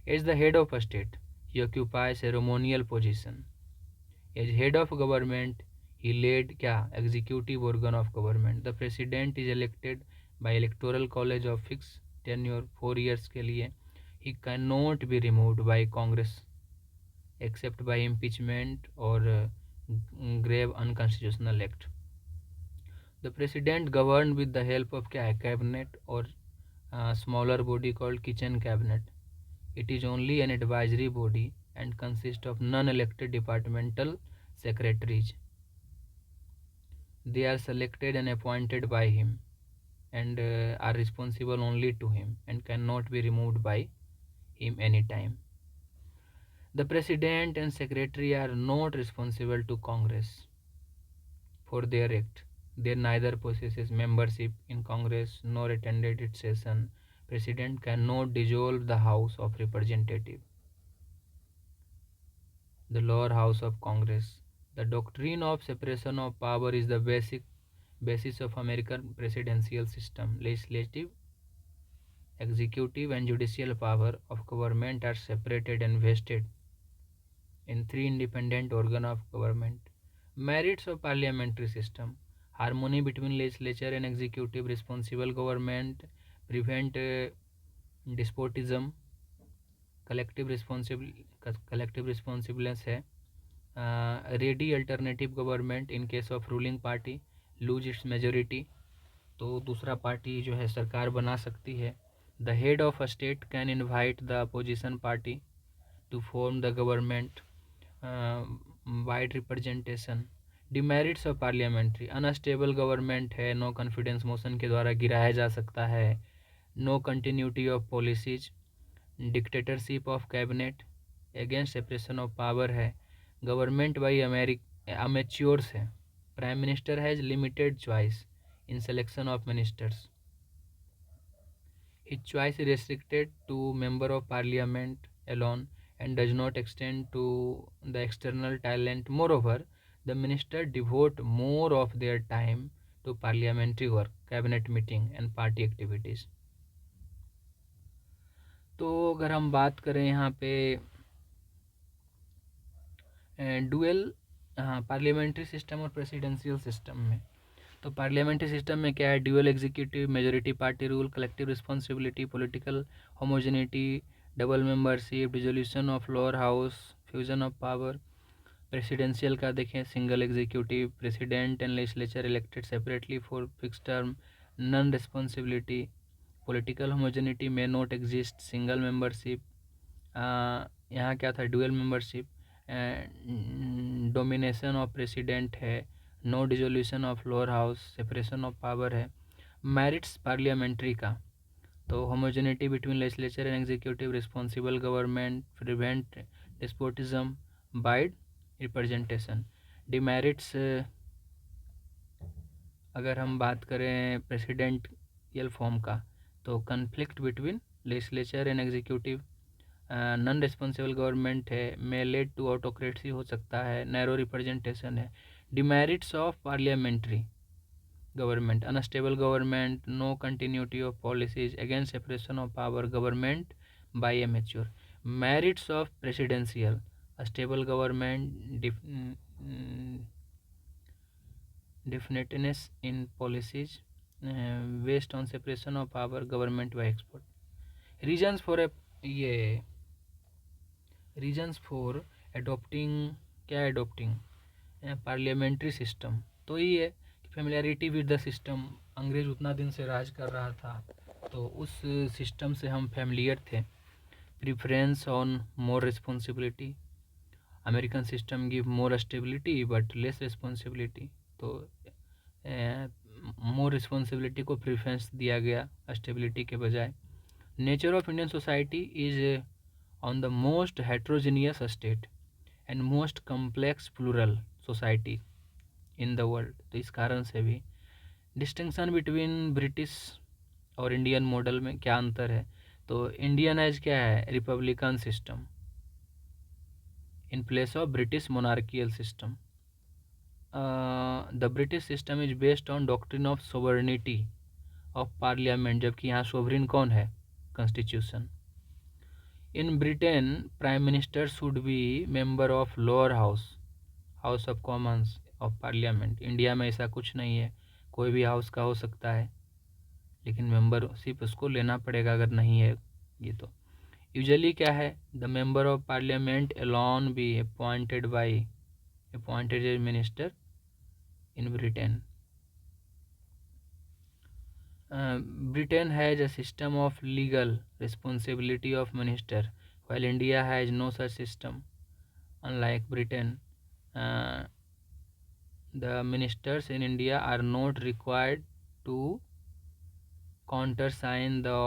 As the head of a state, he occupies ceremonial position. As head of government, he led क्या executive organ of government. The president is elected by electoral college of fixed tenure 4 years के लिए. He cannot be removed by Congress except by impeachment or grave unconstitutional act. The president governed with the help of क्या है cabinet or smaller body called kitchen cabinet. It is only an advisory body and consists of non-elected departmental secretaries. They are selected and appointed by him and are responsible only to him and cannot be removed by him anytime. The president and secretary are not responsible to Congress for their act. They neither possesses membership in Congress nor attended its session. President cannot dissolve the House of Representatives, the lower house of Congress. The doctrine of separation of power is the basis of American presidential system. Legislative, executive and judicial power of government are separated and vested in 3 independent organs of government. Merits of parliamentary system: harmony between legislature and executive, responsible government, prevent despotism, collective responsibility है, ready alternative government in case of ruling party lose its majority, तो दूसरा party जो है सरकार बना सकती है. The head of a state can invite the opposition party to form the government, wide representation. Demerits of parliamentary: unstable government है, no confidence motion के द्वारा गिराया जा सकता है, no continuity of policies, dictatorship of cabinet, against separation of power है, government by amateurs है, prime minister has limited choice in selection of ministers, his choice is restricted to member of parliament alone and does not extend to the external talent. Moreover, the minister devote more of their time to parliamentary work, cabinet meeting and party activities. तो अगर हम बात करें यहाँ पे dual parliamentary system और presidential system में, तो पार्लियामेंट्री सिस्टम में क्या है, dual executive, majority party rule, collective responsibility, political homogeneity, double membership, dissolution of lower house, fusion of power. Presidential का देखें, single executive, president and legislature elected separately for fix term, non responsibility. Political homogeneity में not exist, single membership. यहाँ क्या था, dual membership, domination of president है, no dissolution of lower house, separation of power है. Merits parliamentary का, तो homogeneity between legislature and executive, responsible government, prevent despotism by representation. Demerits, अगर हम बात करें प्रेसिडेंटियल फॉर्म का, तो conflict between legislature and executive, non responsible government है, मे लेड टू ऑटोक्रेसी हो सकता है, नैरो रिप्रेजेंटेशन है। Demerits of parliamentary government, unstable government, no continuity of policies, against separation of power, government by amateur. Merits of presidential, stable government, definiteness in policies based on separation of power, government by export. Reasons for ये reasons for adopting, क्या adopting parliamentary system, तो ये है कि familiarity with the system. अंग्रेज उतना दिन से राज कर रहा था तो उस सिस्टम से हम फेमिलियर थे। Preference on more responsibility, American system give more stability but less responsibility, तो मोर रिस्पॉन्सिबिलिटी को प्रेफरेंस दिया गया स्टेबिलिटी के बजाय। Nature of Indian society is on the most heterogeneous state and most complex plural society in the world, तो इस कारण से भी। डिस्टिंक्शन बिटवीन ब्रिटिश और इंडियन मॉडल में क्या अंतर है, तो इंडियन एज क्या है, republican system in place of British monarchical system. The British system is based on doctrine of sovereignty of parliament, जबकि यहाँ सोवरिन कौन है, constitution. In Britain prime minister should be member of lower house, house of Commons of parliament. India में ऐसा कुछ नहीं है, कोई भी हाउस का हो सकता है लेकिन मेंबरशिप उसको लेना पड़ेगा अगर नहीं है ये तो। यूजुअली क्या है, the member of parliament alone be appointed by appointed as minister in Britain. Britain has a system of legal responsibility of minister, while India has no such system. Unlike Britain, the ministers in India are not required to countersign the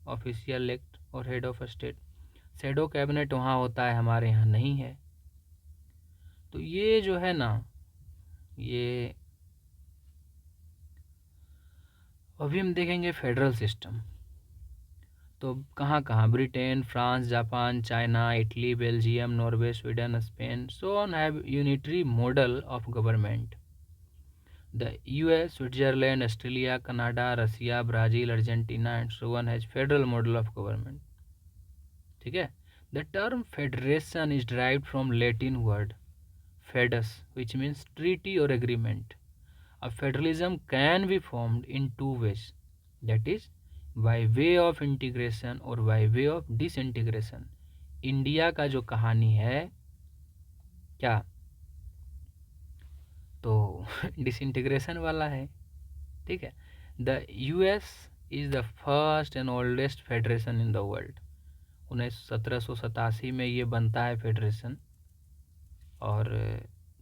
official act or head of a state. shadow cabinet वहाँ होता है, हमारे यहाँ नहीं है। तो ये जो है ना, ये अभी हम देखेंगे फेडरल सिस्टम। तो कहाँ कहाँ, Britain, France, Japan, China, Italy, Belgium, Norway, Sweden, Spain, so on have unitary model of government. The US, Switzerland, Australia, Canada, Russia, Brazil, Argentina and so on has federal model of government. ठीक है। The term federation is derived from Latin word foedus which means treaty और agreement. A federalism can be formed in two ways, that is by way of integration or by way of disintegration. India का जो कहानी है क्या, तो disintegration वाला है। ठीक है। The US is the first and oldest federation in the world. 1787 में ये बनता है फेडरेशन। और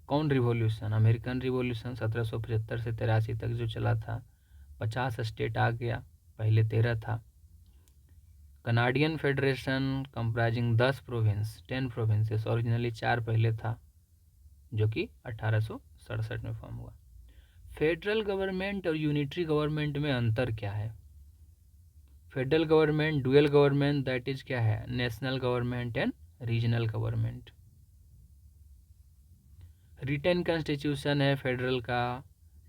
कौन रिवॉल्यूशन, अमेरिकन रिवॉल्यूशन 1775 से 83 तक जो चला था, 50 स्टेट आ गया, पहले 13 था। Canadian federation comprising 10 province, 10 provinces, originally 4 पहले था जो कि 1867 में फॉर्म हुआ। फेडरल गवर्नमेंट और यूनिटरी गवर्नमेंट में अंतर क्या है। Federal government dual government, that is क्या है, national government and regional government. Written constitution है फेडरल का।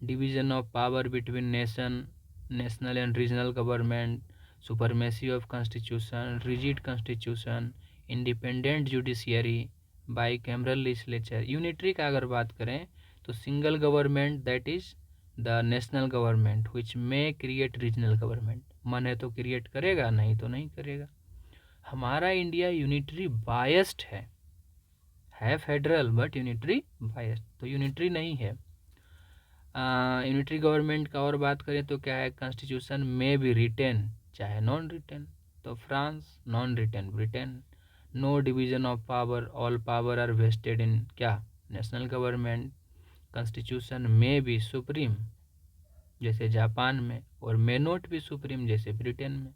Division of power between national and regional government, supremacy of constitution, rigid constitution, independent judiciary, bicameral legislature. Unitary का अगर बात करें तो single government, that is the national government which may create regional government. मन है तो create करेगा, नहीं तो नहीं करेगा। हमारा इंडिया यूनिटरी बायस्ड है फेडरल बट यूनिटरी बायस्ड, तो यूनिटरी नहीं है। यूनिटरी गवर्नमेंट का और बात करें तो क्या है, कॉन्स्टिट्यूशन में भी रिटेन चाहे नॉन रिटेन। तो France non written, Britain no division of power, all power are vested in क्या, नेशनल गवर्नमेंट। कॉन्स्टिट्यूशन में भी सुप्रीम जैसे जापान में, और मे नॉट भी सुप्रीम जैसे ब्रिटेन में।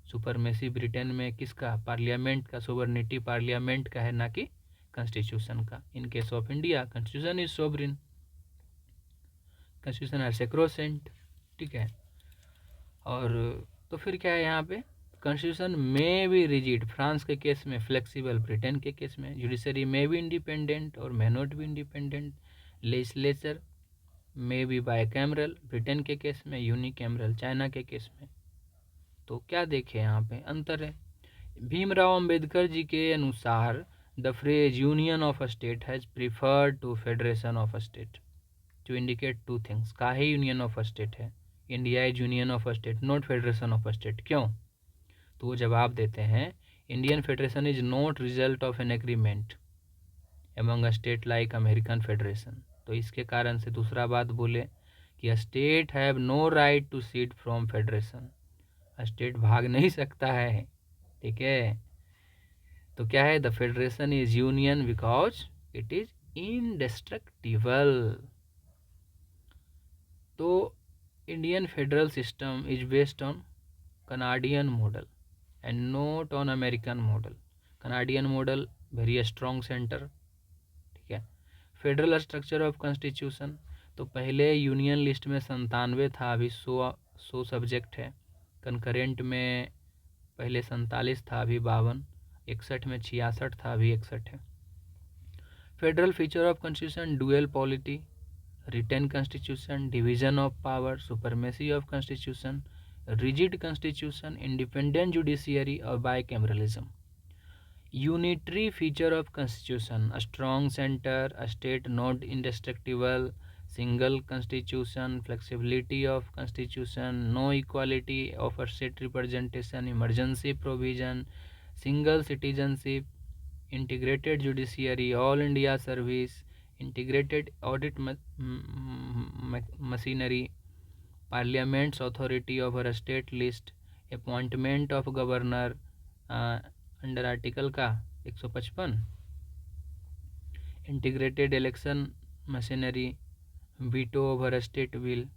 सुपरमेसी ब्रिटेन में किसका, पार्लियामेंट का, सोवरेनिटी पार्लियामेंट का है, ना कि कॉन्स्टिट्यूशन का। In case of India constitution is sovereign, constitution are sacrosanct, ठीक है। और तो फिर क्या है यहाँ पे, कॉन्स्टिट्यूशन में भी रिजिड, फ्रांस के केस में फ्लेक्सिबल, ब्रिटेन के केस में जुडिशरी में भी इंडिपेंडेंट और मे नॉट भी इंडिपेंडेंट, लेजिस्लेचर में भी बाइकैमरल, ब्रिटेन के केस में यूनिकैमरल, चाइना के केस में। तो क्या देखें यहाँ पे अंतर है। भीमराव अंबेडकर जी के अनुसार the phrase union of a state has preferred to federation of a state to indicate two things. काहे यूनियन ऑफ अ स्टेट है, India is union of a state not federation of a state, क्यों? तो वो जवाब देते हैं, Indian federation is not result of an agreement among a state like American federation. तो इसके कारण से दूसरा बात बोले कि a state have no right to secede from federation, state भाग नहीं सकता है, ठीक है। तो क्या है, the federation is union because it is indestructible. तो Indian federal system is based on Canadian model and not on American model. Canadian model very strong centre, ठीक है। फेडरल स्ट्रक्चर ऑफ कॉन्स्टिट्यूशन, तो पहले यूनियन लिस्ट में 97 था, अभी 100 subject है। Concurrent में पहले 47 था, अभी 52। 61 में 66 था, अभी 61 है। Federal feature of constitution, dual polity, written constitution, division of power, supremacy of constitution, rigid constitution, independent judiciary और bicameralism. Unitary feature of constitution, a strong center, a state not indestructible, single constitution, flexibility of constitution, no equality of a state representation, emergency provision, single citizenship, integrated judiciary, all India service, integrated audit machinery, parliament's authority over a state list, appointment of governor under article का 155, integrated election machinery, veto over state bill.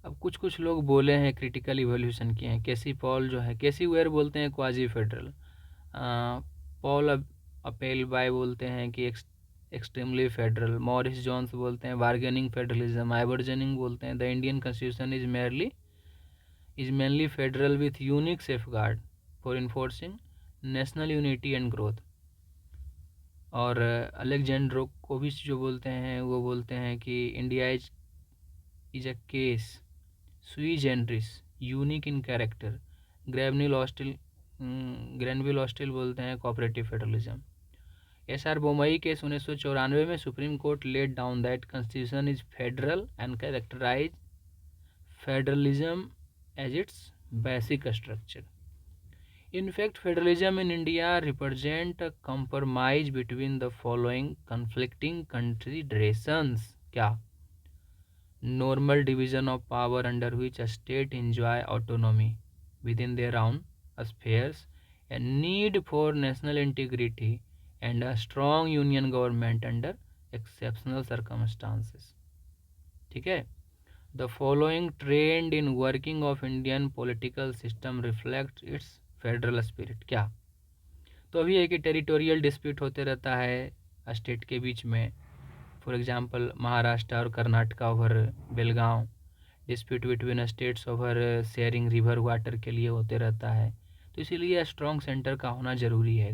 अब कुछ कुछ लोग बोले हैं, critical evolution किए हैं। केसी Paul जो है, केसी वेयर बोलते हैं क्वाजी फेडरल, पॉल अपेल बाय बोलते हैं कि एक्सट्रीमली फेडरल, मॉरिस जॉन्स बोलते हैं बार्गेनिंग फेडरलिज्म, आइवर्जनिंग बोलते हैं the Indian constitution is mainly federal with unique safeguard for enforcing national unity and growth. और अलेक्जेंड्रोकोविच जो बोलते हैं, वो बोलते हैं कि India is a case sui generis unique in character. Granville Austin बोलते हैं cooperative federalism. SR Bommai case 1994 में Supreme Court laid down that constitution is federal and characterise federalism as its basic structure. In fact, federalism in India represent a compromise between the following conflicting considerations. क्या? Normal division of power under which a state enjoy autonomy within their own spheres, a need for national integrity, and a strong union government under exceptional circumstances. ठीक है? The following trend in working of Indian political system reflects its federal spirit. क्या? तो अभी है कि territorial dispute होते रहता है स्टेट के बीच में। फॉर एग्जांपल महाराष्ट्र और Karnataka over Belgaum, dispute between states over sharing river water के लिए होते रहता है। तो इसीलिए स्ट्रॉन्ग सेंटर का होना ज़रूरी है।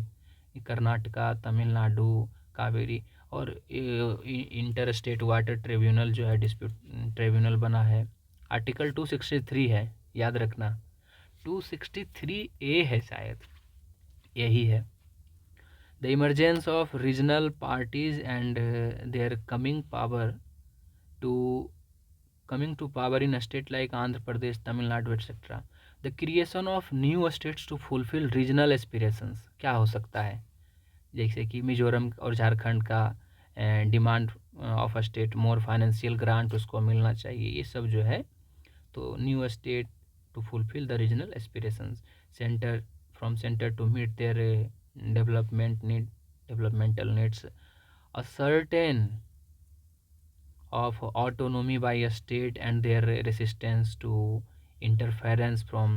कर्नाटका, तमिलनाडु, कावेरी और इंटर स्टेट वाटर ट्रिब्यूनल जो है, डिस्प्यूट ट्रिब्यूनल बना है। आर्टिकल 263 है, याद रखना। 263A है शायद, यही है। The emergence of regional parties and their coming to power in state like Andhra Pradesh, Tamil Nadu etcetera. The creation of new states to fulfil regional aspirations. क्या हो सकता है? जैसे कि मिजोरम और झारखंड का demand of state more financial grant उसको मिलना चाहिए, ये सब जो है। तो new state to fulfill the regional aspirations, from center to meet their developmental needs. A certain of autonomy by a state and their resistance to interference from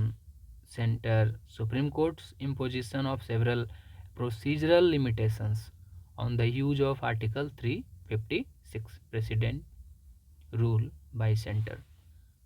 center. Supreme Court's imposition of several procedural limitations on the use of Article 356 precedent rule by center.